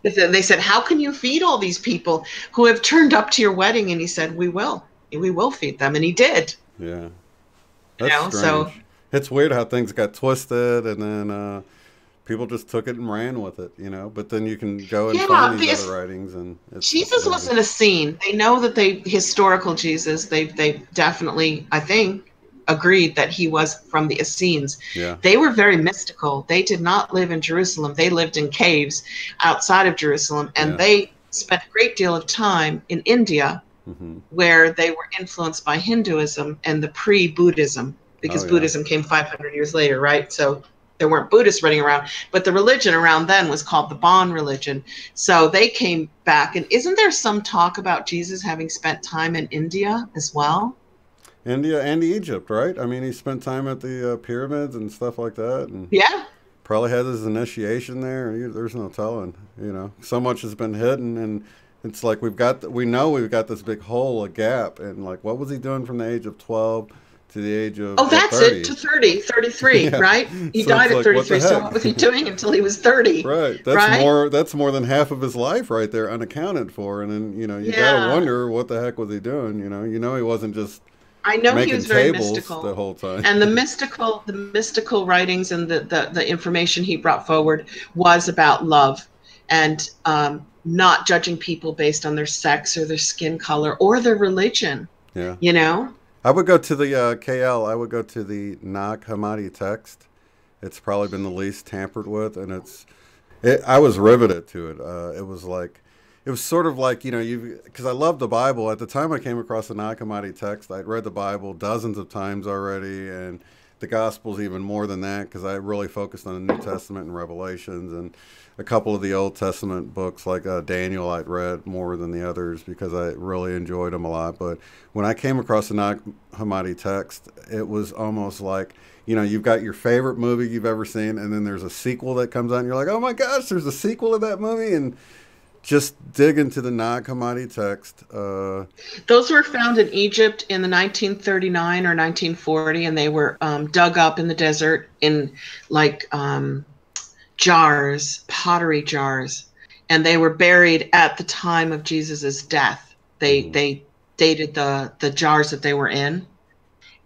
They said, how can you feed all these people who have turned up to your wedding? And he said, we will feed them. And he did. Yeah. That's strange. So it's weird how things got twisted, and then people just took it and ran with it, But then you can go and find these other writings, and Jesus wasn't a scene. They know that historical Jesus. They definitely, I think, agreed that he was from the Essenes. Yeah. They were very mystical. They did not live in Jerusalem. They lived in caves outside of Jerusalem, and they spent a great deal of time in India, where they were influenced by Hinduism and the pre-Buddhism, because Buddhism came 500 years later, right? So there weren't Buddhists running around, but the religion around then was called the Bon religion. So they came back. And isn't there some talk about Jesus having spent time in India as well? India and Egypt, right? I mean, he spent time at the pyramids and stuff like that, and Yeah. probably had his initiation there. There's no telling, So much has been hidden, and it's like we know we've got this big hole, a gap, and like, what was he doing from the age of 12 to the age of Oh, that's 30? it, to 30, 33, Yeah. right? He So died it's at like, what the 33, so heck? what was he doing until he was 30, Right. right? That's more than half of his life right there unaccounted for. And then, you gotta Yeah. wonder what the heck was he doing, he wasn't just I know he making was very tables the mystical. whole time. And the mystical writings and the information he brought forward was about love and not judging people based on their sex or their skin color or their religion, Yeah. you know? I would go to the KL. I would go to the Nag Hammadi text. It's probably been the least tampered with, and I was riveted to it. It was sort of like, because I love the Bible. At the time I came across the Nag Hammadi text, I'd read the Bible dozens of times already, and the Gospels even more than that, because I really focused on the New Testament and Revelations, and a couple of the Old Testament books like Daniel I'd read more than the others because I really enjoyed them a lot. But when I came across the Nag Hammadi text, it was almost like, you've got your favorite movie you've ever seen, and then there's a sequel that comes out, and you're like, oh my gosh, there's a sequel to that movie, and just dig into the Nag Hammadi text. Those were found in Egypt in the 1939 or 1940, and they were dug up in the desert in like jars, pottery jars, and they were buried at the time of Jesus's death. They dated the jars that they were in,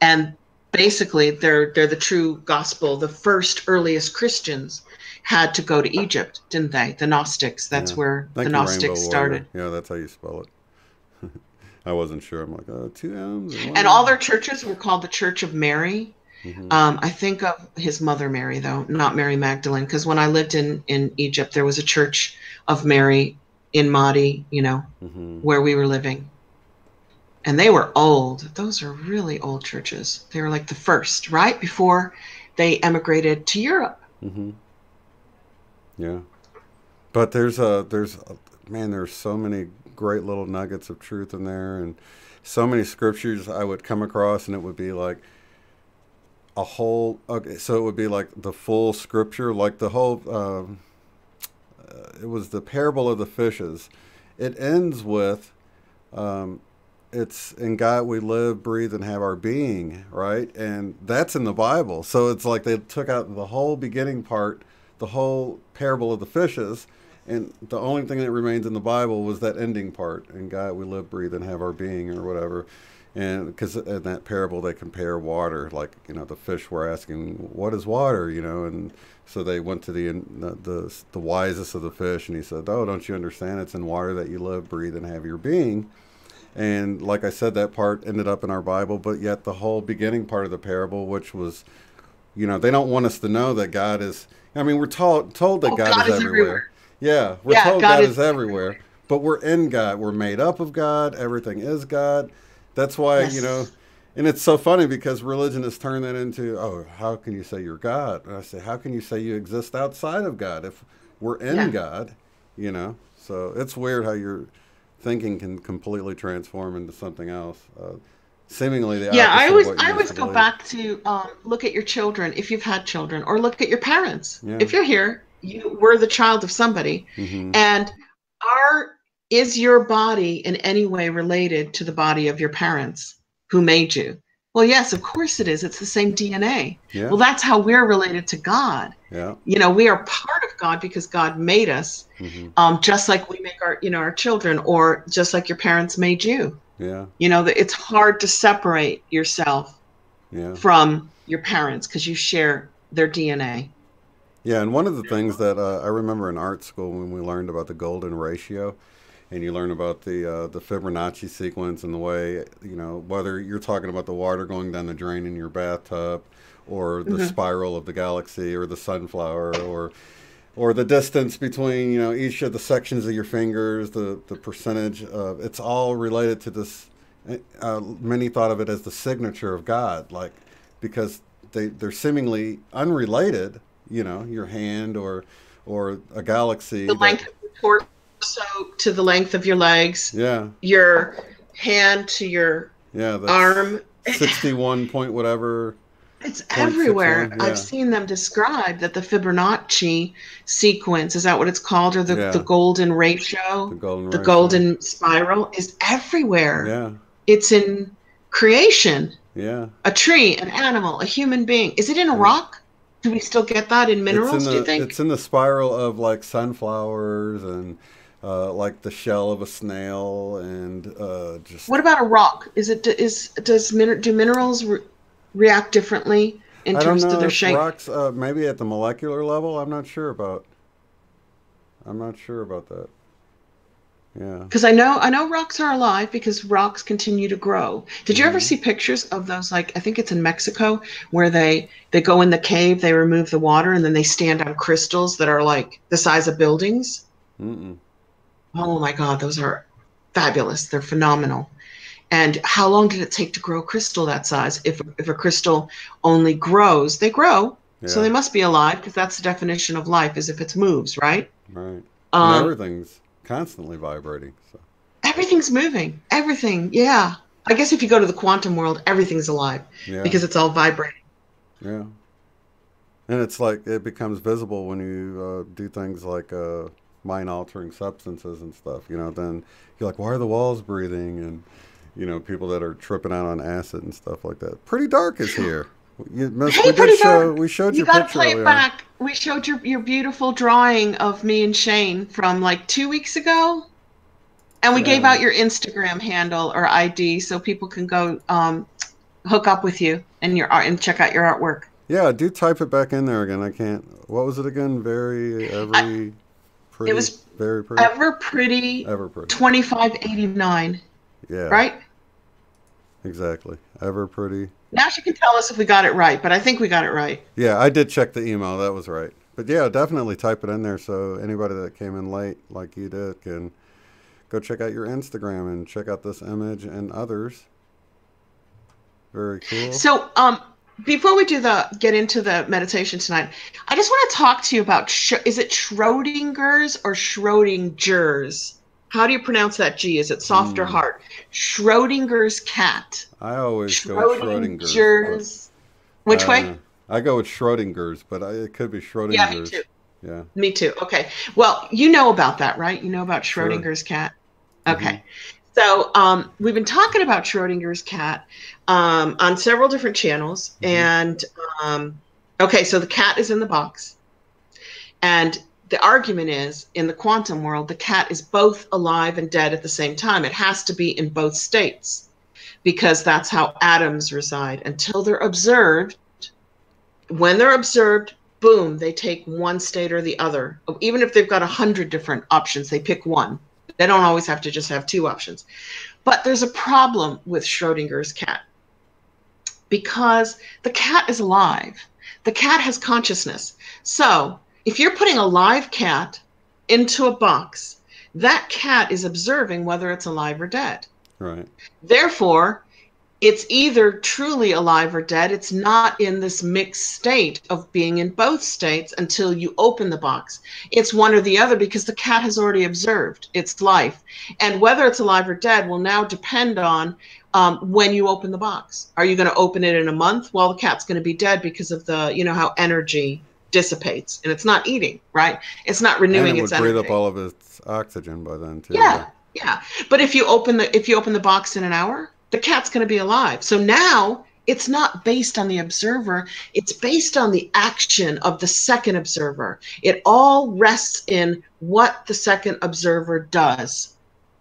and basically they're the true gospel. The first earliest Christians had to go to Egypt, didn't they? The Gnostics. That's where the Gnostics started. Yeah, that's how you spell it. I wasn't sure. I'm like, two M's. And all their churches were called the Church of Mary. Mm-hmm. I think of his mother Mary, though, not Mary Magdalene, because when I lived in Egypt, there was a Church of Mary in Mahdi, where we were living. And they were old. Those are really old churches. They were like the first, right? Before they emigrated to Europe. Mm-hmm. Yeah. But there's so many great little nuggets of truth in there, and so many scriptures I would come across, and it would be like so it would be like the full scripture, like the whole, it was the parable of the fishes. It ends with, it's in God we live, breathe, and have our being, right? And that's in the Bible. So it's like they took out the whole beginning part, the whole parable of the fishes, and the only thing that remains in the Bible was that ending part, in God we live, breathe, and have our being, or whatever. And because in that parable they compare water, like, the fish were asking, what is water, and so they went to the wisest of the fish, and he said, oh, don't you understand, it's in water that you live, breathe, and have your being. And like I said, that part ended up in our Bible, but yet the whole beginning part of the parable, which was, they don't want us to know that God is, we're told that God is everywhere. Yeah, we're told God is everywhere, but we're in God. We're made up of God. Everything is God. That's why, and it's so funny because religion has turned that into, oh, how can you say you're God? And I say, how can you say you exist outside of God if we're in God, So it's weird how your thinking can completely transform into something else. Seemingly the opposite I of what you always used to go believe. back to look at your children if you've had children, or look at your parents. Yeah. If you're here, you were the child of somebody, Mm-hmm. and is your body in any way related to the body of your parents who made you? Well, yes, of course it is. It's the same DNA. Yeah. Well, that's how we're related to God. Yeah. We are part of God because God made us, just like we make our children, or just like your parents made you. Yeah. It's hard to separate yourself from your parents because you share their DNA. Yeah, and one of the things that I remember in art school when we learned about the golden ratio, and you learn about the Fibonacci sequence and the way, whether you're talking about the water going down the drain in your bathtub, or the spiral of the galaxy, or the sunflower, or the distance between, each of the sections of your fingers, the percentage of, it's all related to this. Many thought of it as the signature of God, like, because they're seemingly unrelated, your hand or a galaxy. The length of your torso to the length of your legs. Yeah. Your hand to your arm 61 point whatever. It's 0.61, everywhere. I've yeah. seen them describe that the Fibonacci sequence, is that what it's called, or the Yeah, golden the ratio, golden the ratio. golden spiral, is everywhere. Yeah, It's in creation, yeah. a tree, an animal, a human being. Is it in a And rock? Do we still get that in minerals, do you think? it's in the spiral of like sunflowers and like the shell of a snail and just What about a rock? Do minerals react differently in I don't terms of know their if shape? rocks maybe at the molecular level. I'm not sure about that. Yeah. Because I know rocks are alive because rocks continue to grow. Did you ever Hmm. see pictures of those? Like, I think it's in Mexico, where they go in the cave, they remove the water, and then they stand on crystals that are like the size of buildings. Mm-mm. Oh my God, those are fabulous. They're phenomenal. And how long did it take to grow a crystal that size? If a crystal only grows, they grow, so Yeah. they must be alive, because that's the definition of life, is if it moves, right? Right. And Um, everything's constantly vibrating. So Everything's moving. Everything. Yeah. I guess if you go to the quantum world, everything's alive yeah, because it's all vibrating. yeah. And it's like it becomes visible when you do things like mind altering substances and stuff. You know, then you're like, why are the walls breathing? And you know, people that are tripping out on acid and stuff like that. Pretty dark is here. Hey, pretty dark. We showed You your got to picture play it earlier on. back. We showed your beautiful drawing of me and Shane from like 2 weeks ago. And we gave Yeah. out your Instagram handle or ID so people can go hook up with you and your art and check out your artwork. Yeah, do type it back in there again. I can't. What was it again? I, it Pretty, was very pretty, Ever Pretty ever pretty. 2589, Yeah, right? exactly. Ever pretty. Now she can tell us if we got it right, but I think we got it right. Yeah, I did check the email. That was right. But yeah, definitely type it in there so anybody that came in late, like you did, can go check out your Instagram and check out this image and others. Very cool. So, before we get into the meditation tonight, I just want to talk to you about is it Schrodinger's or Schrodinger's? How do you pronounce that G? Is it soft or Mm, hard? Schrodinger's cat. I always go with Schrodinger's, but Schrodinger's. Which way? uh, I go with Schrodinger's, but it could be Yeah, me too. Schrodinger's. Yeah, Me too. Okay. Well, you know about that, right? You know about sure. Schrodinger's cat. Hmm. Okay. So we've been talking about Schrodinger's cat on several different channels. Hmm. And okay, so the cat is in the box. And the argument is, in the quantum world, the cat is both alive and dead at the same time. It has to be in both states because that's how atoms reside until they're observed. When they're observed, boom, they take one state or the other. Even if they've got 100 different options, they pick one. They don't always have to just have two options. But there's a problem with Schrodinger's cat because the cat is alive. The cat has consciousness. So if you're putting a live cat into a box, that cat is observing whether it's alive or dead. Right. Therefore, it's either truly alive or dead. It's not in this mixed state of being in both states until you open the box. It's one or the other because the cat has already observed its life. And whether it's alive or dead will now depend on when you open the box. Are you going to open it in a month? Well, the cat's going to be dead because of how energy dissipates, and it's not eating, right? It's not And it renewing its would breathe energy. up all of its oxygen by then too. Yeah. Yeah, yeah. But if you open the box in an hour, the cat's going to be alive. So now it's not based on the observer. It's based on the action of the second observer. It all rests in what the second observer does.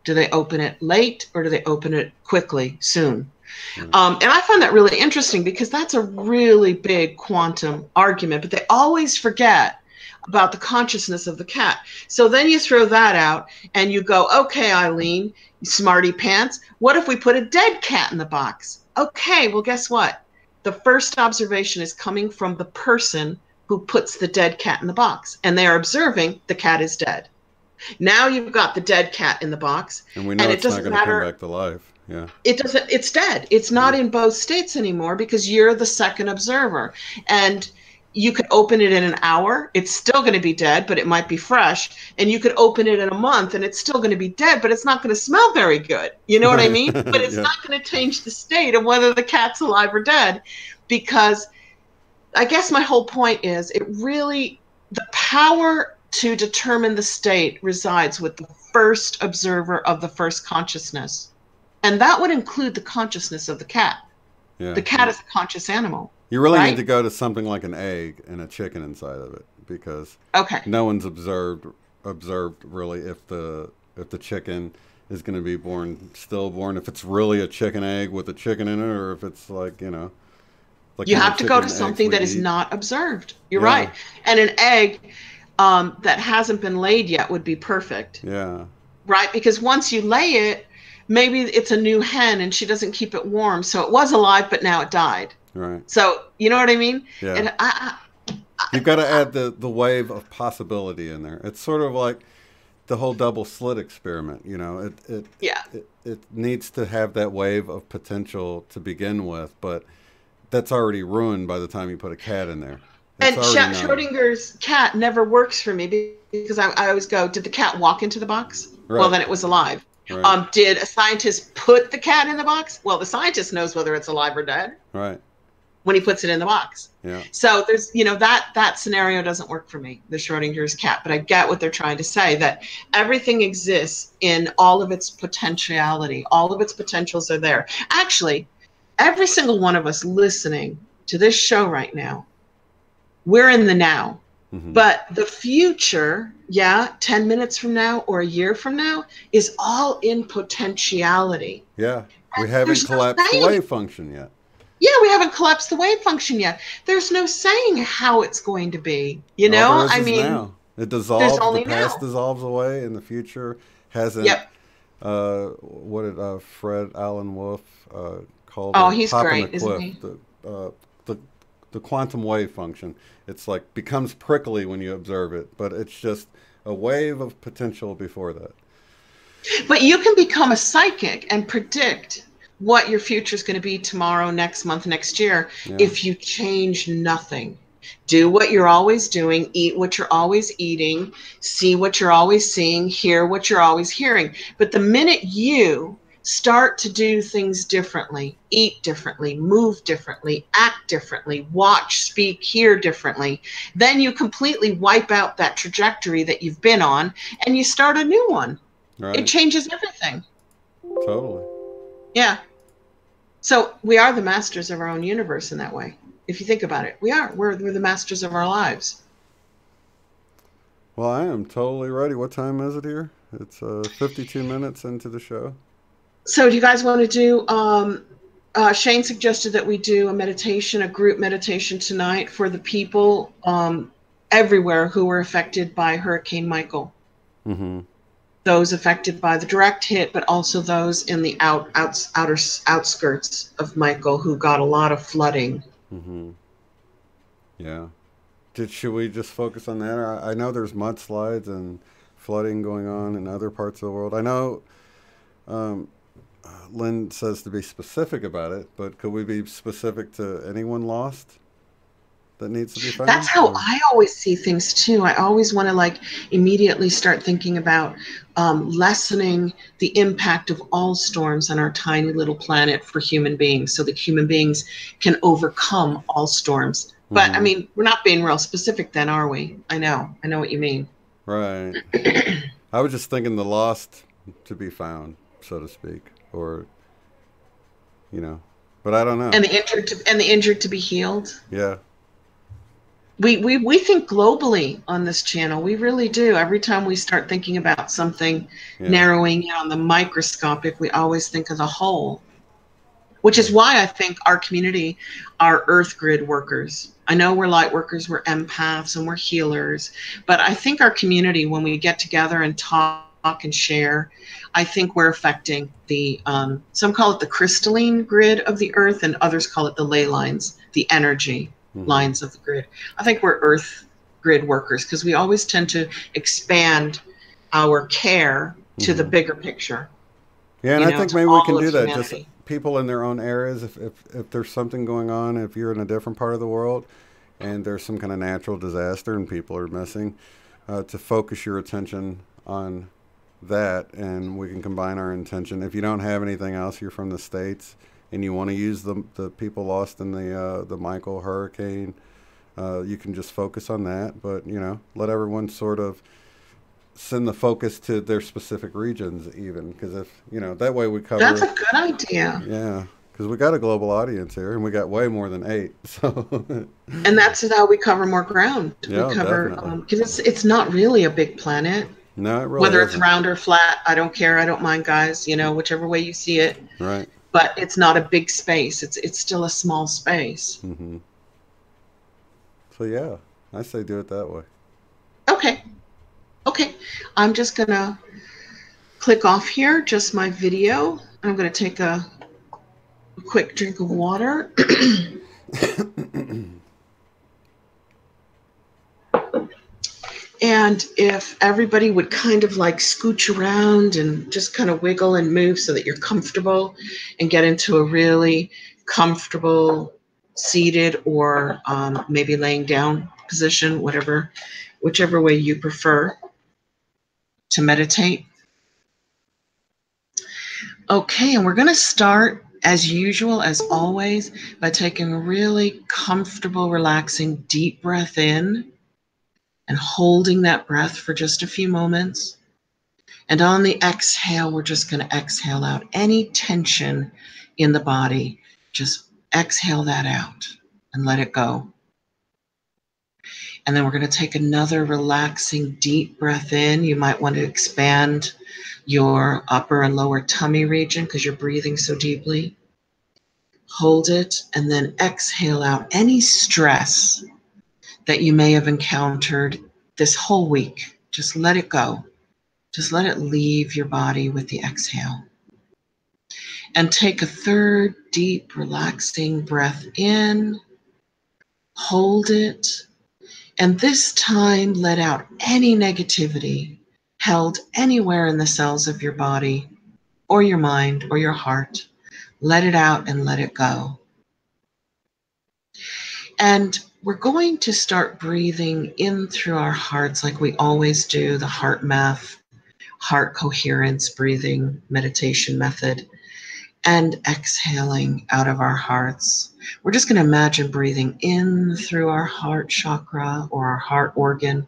Do they open it late or do they open it quickly, soon? Right. And I find that really interesting because that's a really big quantum argument, but they always forget about the consciousness of the cat. So then you throw that out and you go, okay, Eileen, smarty pants, what if we put a dead cat in the box? Okay, well, guess what? The first observation is coming from the person who puts the dead cat in the box, and they are observing the cat is dead. Now you've got the dead cat in the box, And we know and it it's not doesn't going to come matter. back to life. Yeah. It's dead. It's not Yeah. in both states anymore because you're the second observer. And you could open it in an hour, it's still going to be dead, but it might be fresh. And you could open it in a month and it's still going to be dead, but it's not going to smell very good. You know what I mean? But it's not going to change the state of whether the cat's alive or dead, because I guess my whole point is the power to determine the state resides with the first observer of the first consciousness. And that would include the consciousness of the cat. Yeah. The cat is a conscious animal. You really need to go to something like an egg and a chicken inside of it, because no one's observed really if the chicken is going to be stillborn, if it's really a chicken egg with a chicken in it, or if it's like, you know. Like you have to go to something that is not observed. You're right. And an egg that hasn't been laid yet would be perfect. Yeah. Right? Because once you lay it, maybe it's a new hen and she doesn't keep it warm. So it was alive, but now it died. Right. So, you know what I mean? Yeah. And you've got to add the wave of possibility in there. It's sort of like the whole double slit experiment, you know. It needs to have that wave of potential to begin with, but that's already ruined by the time you put a cat in there. And Schrodinger's cat never works for me, because I always go, did the cat walk into the box? Right. Well, then it was alive. Right. Did a scientist put the cat in the box? Well, the scientist knows whether it's alive or dead. Right. When he puts it in the box. Yeah. So there's, you know, that scenario doesn't work for me, the Schrodinger's cat. But I get what they're trying to say, that everything exists in all of its potentiality. All of its potentials are there. Actually, every single one of us listening to this show right now, we're in the now. Mm-hmm. But the future, 10 minutes from now or a year from now, is all in potentiality. Yeah, we haven't collapsed the wave function yet. Yeah, we haven't collapsed the wave function yet. There's no saying how it's going to be. You know, I mean, now. It dissolves. The past dissolves away, and the future hasn't. Yep. What did Fred Allen Wolf call? Oh, he's great, isn't he? The quantum wave function. It's like becomes prickly when you observe it, but it's just a wave of potential before that. But you can become a psychic and predict what your future is going to be tomorrow, next month, next year, if you change nothing. Do what you're always doing, eat what you're always eating, see what you're always seeing, hear what you're always hearing. But the minute you start to do things differently, eat differently, move differently, act differently, watch, speak, hear differently, then you completely wipe out that trajectory that you've been on and you start a new one. Right. It changes everything. Totally. Yeah. So we are the masters of our own universe in that way. If you think about it, we are. We're the masters of our lives. Well, I am totally ready. What time is it here? It's 52 minutes into the show. So do you guys want to do, Shane suggested that we do a group meditation tonight for the people everywhere who were affected by Hurricane Michael. Mm-hmm. Those affected by the direct hit, but also those in the outskirts of Michael who got a lot of flooding. Mm-hmm. Yeah. Should we just focus on that? I know there's mudslides and flooding going on in other parts of the world. I know Lynne says to be specific about it, but could we be specific to anyone lost that needs to be found? That's how I always see things too. I always want to immediately start thinking about lessening the impact of all storms on our tiny little planet for human beings, so that human beings can overcome all storms. But I mean, we're not being real specific then, are we? I know what you mean. Right. I was just thinking the lost to be found, so to speak, or, you know, but I don't know. And the injured to be healed. Yeah. We think globally on this channel. We really do. Every time we start thinking about something, narrowing in on the microscopic, we always think of the whole. Which is why I think our community are earth grid workers. I know we're light workers, we're empaths, and we're healers. But I think our community, when we get together and talk and share, I think we're affecting the, some call it the crystalline grid of the earth, and others call it the ley lines, the energy lines of the grid. I think we're earth grid workers because we always tend to expand our care to the bigger picture. Yeah, and I think maybe we can do that. Humanity. Just people in their own areas, if there's something going on, if you're in a different part of the world, and there's some kind of natural disaster and people are missing, to focus your attention on that, and we can combine our intention. If you don't have anything else, you're from the States, and you want to use the people lost in the Michael hurricane, you can just focus on that. But, let everyone sort of send the focus to their specific regions even, because if, that way we cover. That's a good idea. Yeah, because we got a global audience here, and we got way more than 8. So. And that's how we cover more ground. Yeah, we cover definitely. because it's not really a big planet. No, it really Whether isn't. it's round or flat, I don't care. I don't mind, guys. Whichever way you see it. Right. But it's not a big space. It's still a small space. Mm-hmm. So yeah, I say do it that way. Okay. I'm just gonna click off here. Just my video. I'm gonna take a quick drink of water. And if everybody would kind of like scooch around and just kind of wiggle and move so that you're comfortable and get into a really comfortable seated or maybe laying down position, whichever way you prefer to meditate. Okay, and we're going to start as usual, as always, by taking a really comfortable, relaxing, deep breath in. And holding that breath for just a few moments. And on the exhale, we're just going to exhale out any tension in the body. Just exhale that out and let it go. And then we're going to take another relaxing, deep breath in. You might want to expand your upper and lower tummy region because you're breathing so deeply. Hold it and then exhale out any stress that you may have encountered this whole week. Just let it go. Just let it leave your body with the exhale. And take a third deep, relaxing breath in. Hold it. And this time, let out any negativity held anywhere in the cells of your body or your mind or your heart. Let it out and let it go. And we're going to start breathing in through our hearts like we always do, the heart math, heart coherence breathing meditation method, and exhaling out of our hearts. We're just going to imagine breathing in through our heart chakra or our heart organ,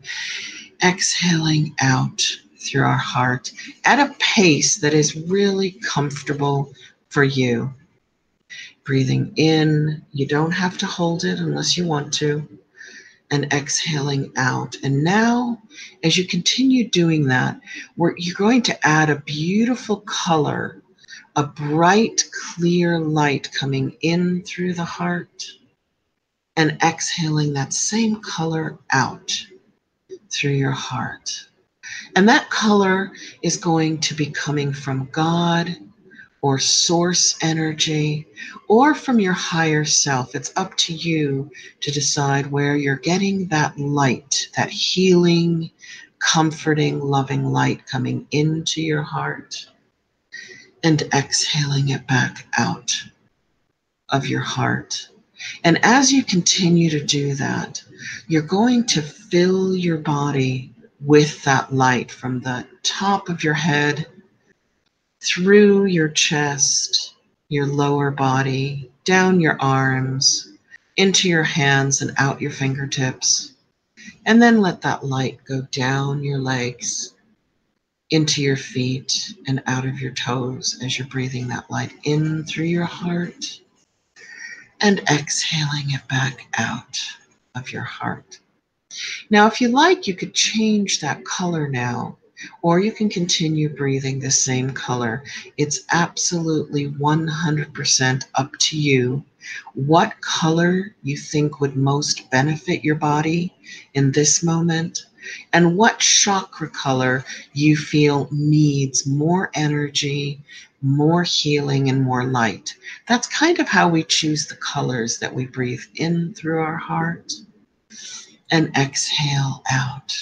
exhaling out through our heart at a pace that is really comfortable for you. Breathing in, you don't have to hold it unless you want to, and exhaling out. And now, as you continue doing that, you're going to add a beautiful color, a bright, clear light coming in through the heart, and exhaling that same color out through your heart. And that color is going to be coming from God, or source energy, or from your higher self. It's up to you to decide where you're getting that light, that healing, comforting, loving light coming into your heart and exhaling it back out of your heart. And as you continue to do that, you're going to fill your body with that light from the top of your head through your chest, your lower body, down your arms, into your hands and out your fingertips. And then let that light go down your legs, into your feet and out of your toes as you're breathing that light in through your heart and exhaling it back out of your heart. Now, if you like, you could change that color now, or you can continue breathing the same color. It's absolutely 100% up to you what color you think would most benefit your body in this moment, and what chakra color you feel needs more energy, more healing, and more light. That's kind of how we choose the colors that we breathe in through our heart and exhale out.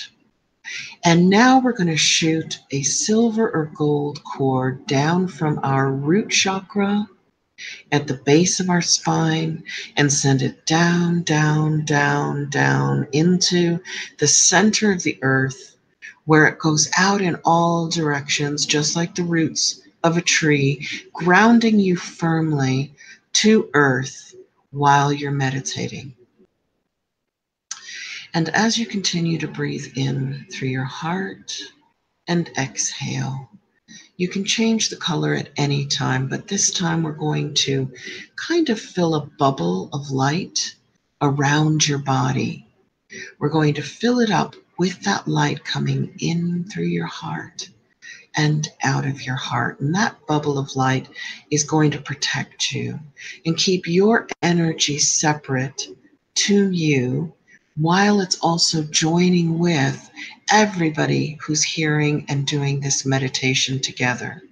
And now we're going to shoot a silver or gold cord down from our root chakra at the base of our spine and send it down, down, down, down into the center of the earth, where it goes out in all directions, just like the roots of a tree, grounding you firmly to earth while you're meditating. And as you continue to breathe in through your heart and exhale, you can change the color at any time, but this time we're going to kind of fill a bubble of light around your body. We're going to fill it up with that light coming in through your heart and out of your heart. And that bubble of light is going to protect you and keep your energy separate to you, while it's also joining with everybody who's hearing and doing this meditation together,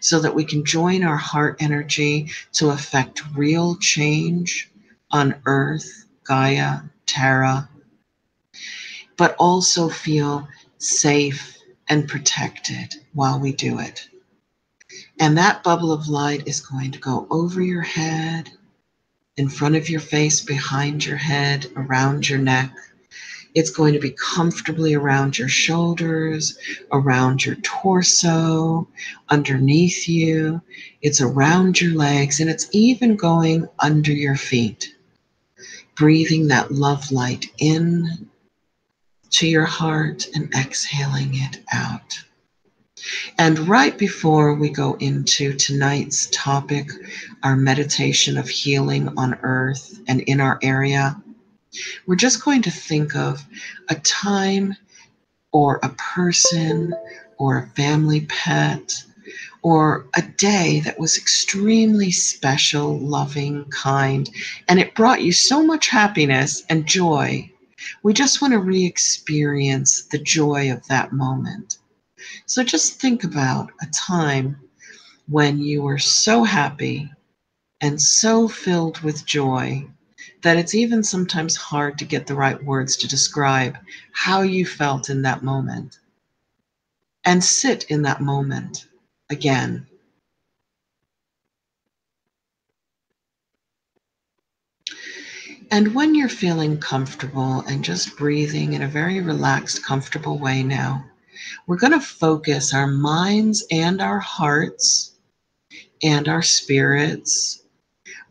so that we can join our heart energy to affect real change on Earth, Gaia, Terra, but also feel safe and protected while we do it. And that bubble of light is going to go over your head, in front of your face, behind your head, around your neck. It's going to be comfortably around your shoulders, around your torso, underneath you. It's around your legs, and it's even going under your feet. Breathing that love light in to your heart and exhaling it out. And right before we go into tonight's topic, our meditation of healing on Earth and in our area, we're just going to think of a time or a person or a family pet or a day that was extremely special, loving, kind, and it brought you so much happiness and joy. We just want to re-experience the joy of that moment. So just think about a time when you were so happy and so filled with joy that it's even sometimes hard to get the right words to describe how you felt in that moment. And sit in that moment again. And when you're feeling comfortable and just breathing in a very relaxed, comfortable way now, we're going to focus our minds and our hearts and our spirits,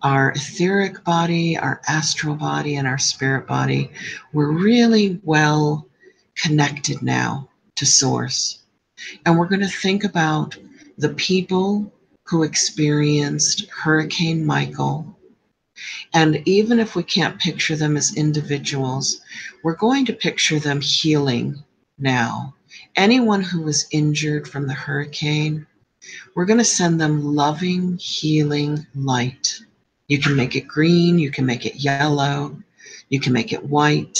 our etheric body, our astral body, and our spirit body. We're really well connected now to Source. And we're going to think about the people who experienced Hurricane Michael. And even if we can't picture them as individuals, we're going to picture them healing now. Anyone who was injured from the hurricane, we're going to send them loving, healing light. You can make it green, you can make it yellow, you can make it white,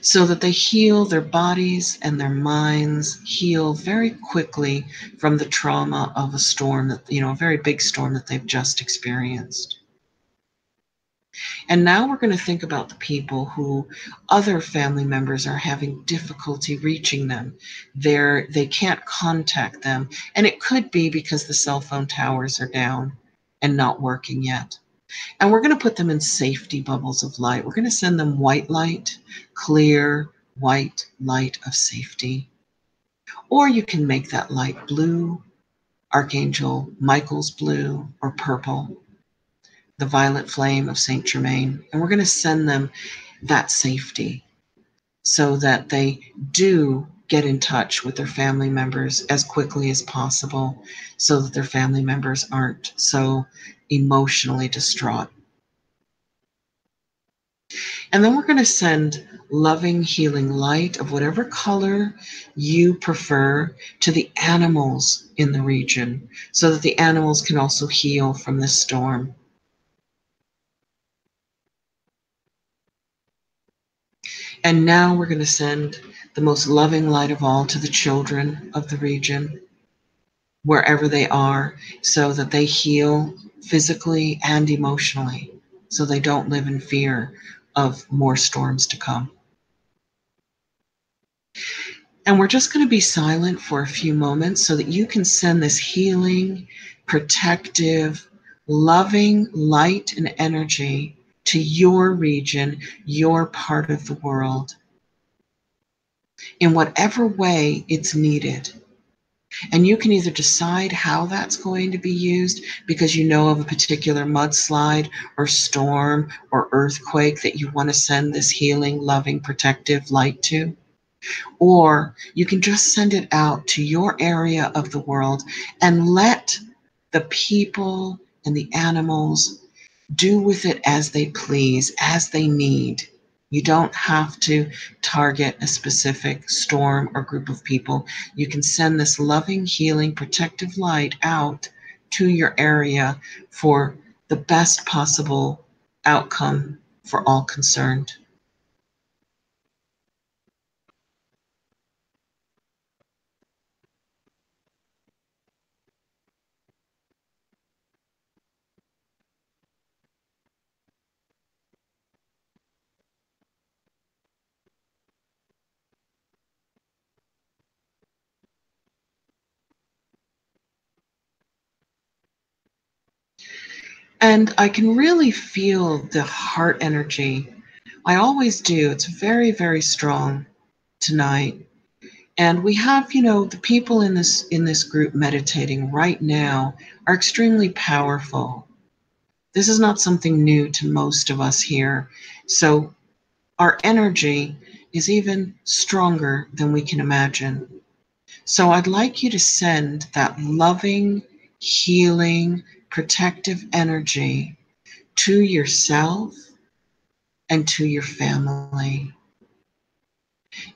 so that they heal their bodies and their minds, heal very quickly from the trauma of a storm that, a very big storm that they've just experienced. And now we're going to think about the people who other family members are having difficulty reaching them. They can't contact them. And it could be because the cell phone towers are down and not working yet. And we're going to put them in safety bubbles of light. We're going to send them white light, clear white light of safety. Or you can make that light blue, Archangel Michael's blue, or purple, the violet flame of Saint Germain. And we're going to send them that safety so that they do get in touch with their family members as quickly as possible, so that their family members aren't so emotionally distraught. And then we're going to send loving, healing light of whatever color you prefer to the animals in the region, so that the animals can also heal from this storm. And now we're going to send the most loving light of all to the children of the region, wherever they are, so that they heal physically and emotionally, so they don't live in fear of more storms to come. And we're just going to be silent for a few moments so that you can send this healing protective, loving light and energy to your region, your part of the world, in whatever way it's needed. And you can either decide how that's going to be used because you know of a particular mudslide or storm or earthquake that you want to send this healing, loving, protective light to. Or you can just send it out to your area of the world and let the people and the animals do with it as they please, as they need. You don't have to target a specific storm or group of people. You can send this loving, healing, protective light out to your area for the best possible outcome for all concerned. And I can really feel the heart energy. I always do. It's very, very strong tonight. And we have, the people in this group meditating right now are extremely powerful. This is not something new to most of us here. So our energy is even stronger than we can imagine. So I'd like you to send that loving, healing, protective energy to yourself and to your family.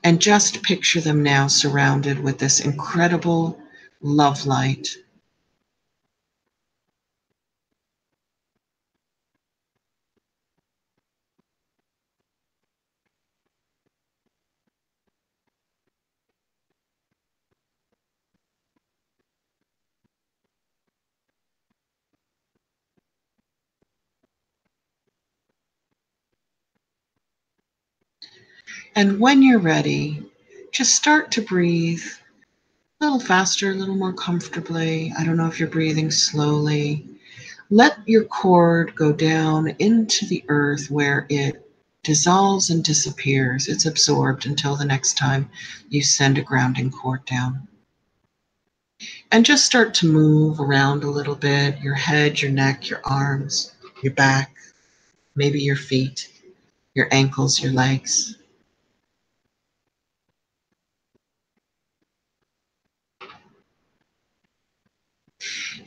And just picture them now surrounded with this incredible love light. And when you're ready, just start to breathe a little faster, a little more comfortably. I don't know if you're breathing slowly. Let your cord go down into the earth where it dissolves and disappears. It's absorbed until the next time you send a grounding cord down. And just start to move around a little bit, your head, your neck, your arms, your back, maybe your feet, your ankles, your legs.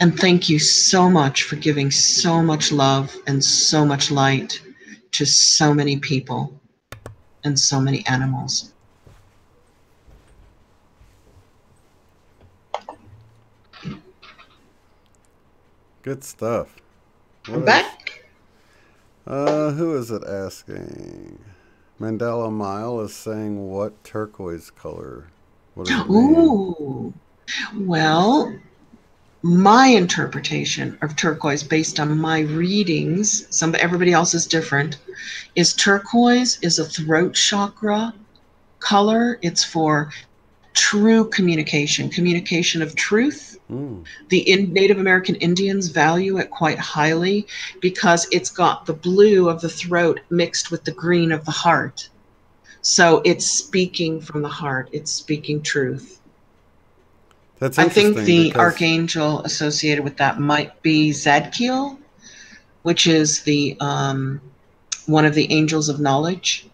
And thank you so much for giving so much love and so much light to so many people and so many animals. Good stuff. I'm back. Who is it asking? Mandela Mile is saying, what turquoise color? What does it mean? Ooh. Well, my interpretation of turquoise based on my readings, everybody else is different, is turquoise is a throat chakra color. It's for true communication of truth. The Native American Indians value it quite highly because it's got the blue of the throat mixed with the green of the heart. So it's speaking from the heart. It's speaking truth. That's I interesting. think the archangel associated with that might be Zadkiel, which is the one of the angels of knowledge.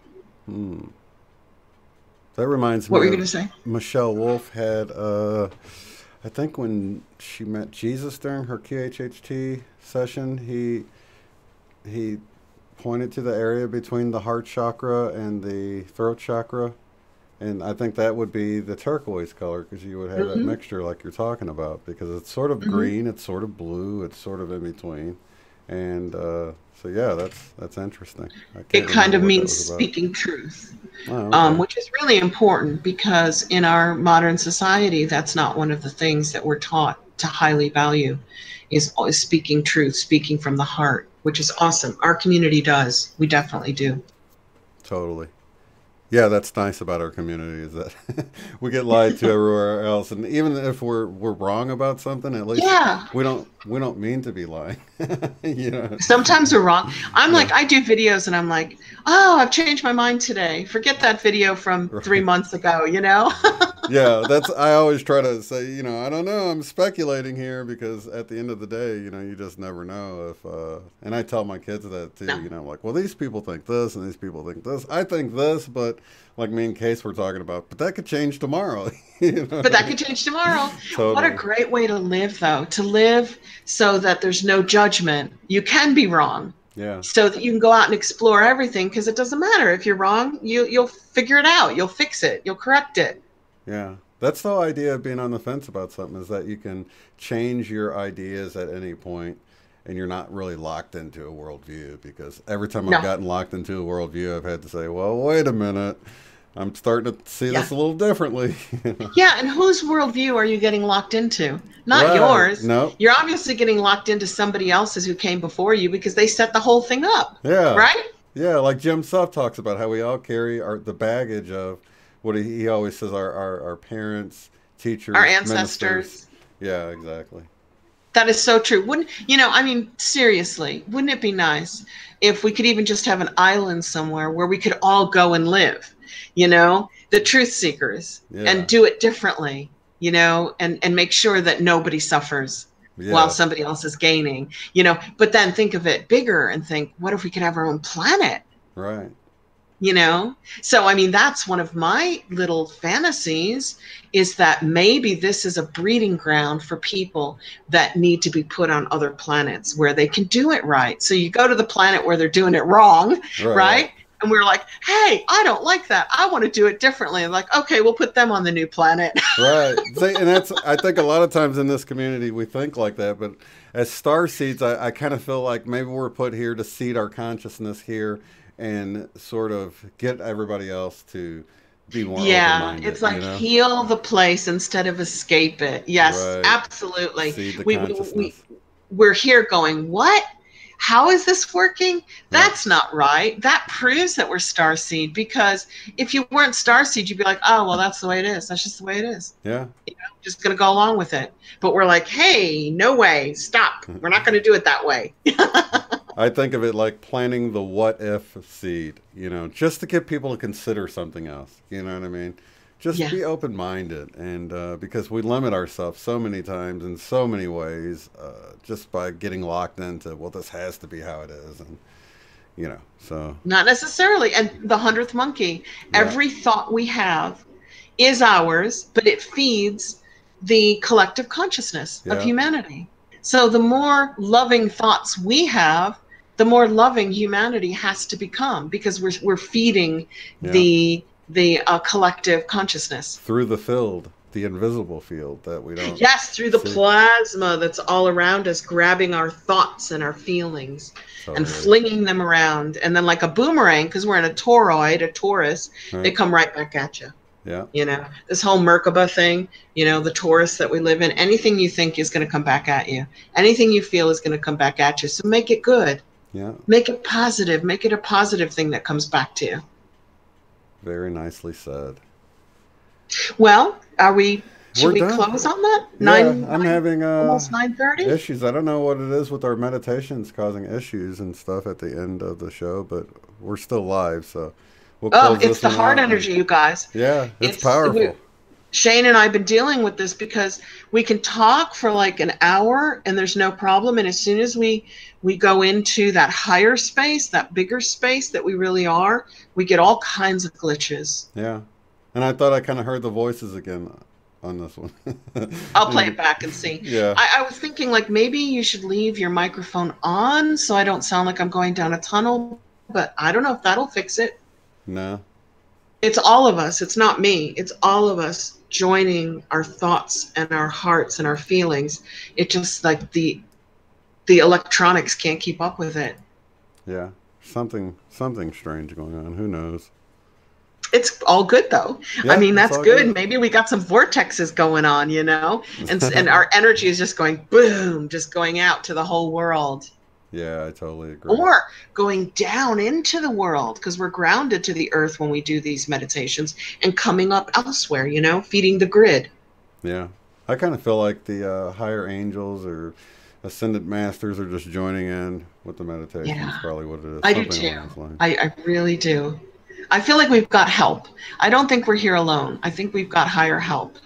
That reminds me. What were you going to say? Michelle Wolf had, I think when she met Jesus during her QHHT session, he pointed to the area between the heart chakra and the throat chakra. And I think that would be the turquoise color because you would have that mixture like you're talking about because it's sort of green, it's sort of blue, it's sort of in between. And so, yeah, that's interesting. It kind of means speaking truth, which is really important because in our modern society, that's not one of the things that we're taught to highly value is speaking truth, speaking from the heart, which is awesome. Our community does. We definitely do. Totally. Yeah, that's nice about our community is that we get lied to everywhere else, and even if we're wrong about something, at least Yeah. we don't mean to be lying. You know. Sometimes we're wrong. I'm Yeah. like, I do videos and I'm like, oh, I've changed my mind today. Forget that video from 3 months ago, you know? Yeah, I always try to say, I don't know, I'm speculating here because at the end of the day, you just never know if, and I tell my kids that too, No. like, well, these people think this and these people think this. I think this, but like me and Case were talking about, but that could change tomorrow. But that could change tomorrow. What a Totally. great way to live, though, to live so that there's no judgment. You can be wrong Yeah. so that you can go out and explore everything because it doesn't matter. If you're wrong, you'll figure it out. You'll fix it. You'll correct it. Yeah. That's the whole idea of being on the fence about something is that you can change your ideas at any point and you're not really locked into a worldview because every time I've No. gotten locked into a worldview, I've had to say, well, wait a minute. I'm starting to see Yeah. this a little differently. Yeah, and whose worldview are you getting locked into? Not Right. yours. No. You're obviously getting locked into somebody else's who came before you because they set the whole thing up, Yeah. right? Yeah. Like Jim Suff talks about how we all carry the baggage of what he always says our parents, teachers, Our ministers. ancestors. Yeah, exactly. That is so true. I mean, seriously, wouldn't it be nice if we could even just have an island somewhere where we could all go and live, the truth seekers, Yeah. and do it differently, and make sure that nobody suffers Yeah. while somebody else is gaining, but then think of it bigger and think, what if we could have our own planet? Right. So I mean, that's one of my little fantasies, is that maybe this is a breeding ground for people that need to be put on other planets where they can do it right. So you go to the planet where they're doing it wrong, right? And we're like, hey, I don't like that. I want to do it differently. And like, okay, we'll put them on the new planet. Right. See, and I think a lot of times in this community we think like that, but as star seeds, I kind of feel like maybe we're put here to seed our consciousness here and sort of get everybody else to be more open-minded. It's like heal the place instead of escape it. Yes, Right. absolutely. Seed the consciousness. We're here going, what? How is this working? That's not right. That proves that we're starseed, because if you weren't starseed, you'd be like, oh, well, that's the way it is. That's just the way it is. Yeah. Just going to go along with it. But we're like, hey, no way. Stop. We're not going to do it that way. I think of it like planting the what if seed, just to get people to consider something else. You know what I mean? Just be open-minded, and because we limit ourselves so many times in so many ways, just by getting locked into, well, this has to be how it is, and so. Not necessarily. And the 100th monkey, every thought we have is ours, but it feeds the collective consciousness of humanity. So the more loving thoughts we have, the more loving humanity has to become, because we're feeding the collective consciousness through the field, the invisible field that we don't. Yes, through the plasma that's all around us, grabbing our thoughts and our feelings and flinging them around, and then like a boomerang, because we're in a toroid, a Taurus, they come right back at you. Yeah. This whole Merkaba thing, the Taurus that we live in, anything you think is going to come back at you. Anything you feel is going to come back at you. So make it good. Yeah. Make it positive. Make it a positive thing that comes back to you. Very nicely said. Well, should we done. close on that? I'm having almost 9:30 issues. I don't know what it is with our meditations causing issues and stuff at the end of the show, but we're still live, so we'll close it's the this one heart out. energy, you guys. Yeah, it's powerful. Shane and I have been dealing with this because we can talk for like an hour and there's no problem. And as soon as we go into that higher space, that bigger space that we really are, we get all kinds of glitches. Yeah. And I thought I kind of heard the voices again on this one. I'll play it back and see. Yeah. I was thinking like maybe you should leave your microphone on so I don't sound like I'm going down a tunnel, but I don't know if that'll fix it. No. It's all of us. It's not me. It's all of us joining our thoughts and our hearts and our feelings. It just like the electronics can't keep up with it. Yeah. Something strange going on. Who knows? It's all good though. Yeah, I mean, that's good. good. Maybe we got some vortexes going on, and our energy is just going boom, just going out to the whole world. Yeah, I totally agree. Or going down into the world, because we're grounded to the earth when we do these meditations, and coming up elsewhere, feeding the grid. Yeah. I kind of feel like the higher angels or ascended masters are just joining in with the meditation. Yeah, Is probably what it is. I do Something too. along those lines. I really do. I feel like we've got help. I don't think we're here alone. I think we've got higher help.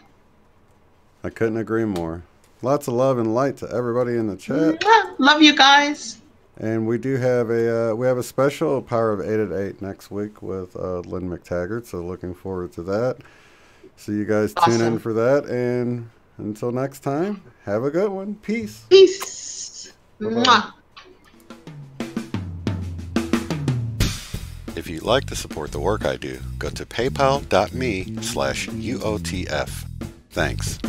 I couldn't agree more. Lots of love and light to everybody in the chat. Love you guys. And we do have a special Power of 8 at 8 next week with Lynne McTaggart. So looking forward to that. So you guys tune in for that. And until next time, have a good one. Peace. Peace. Bye-bye. Mwah. If you'd like to support the work I do, go to paypal.me/UOTF. Thanks.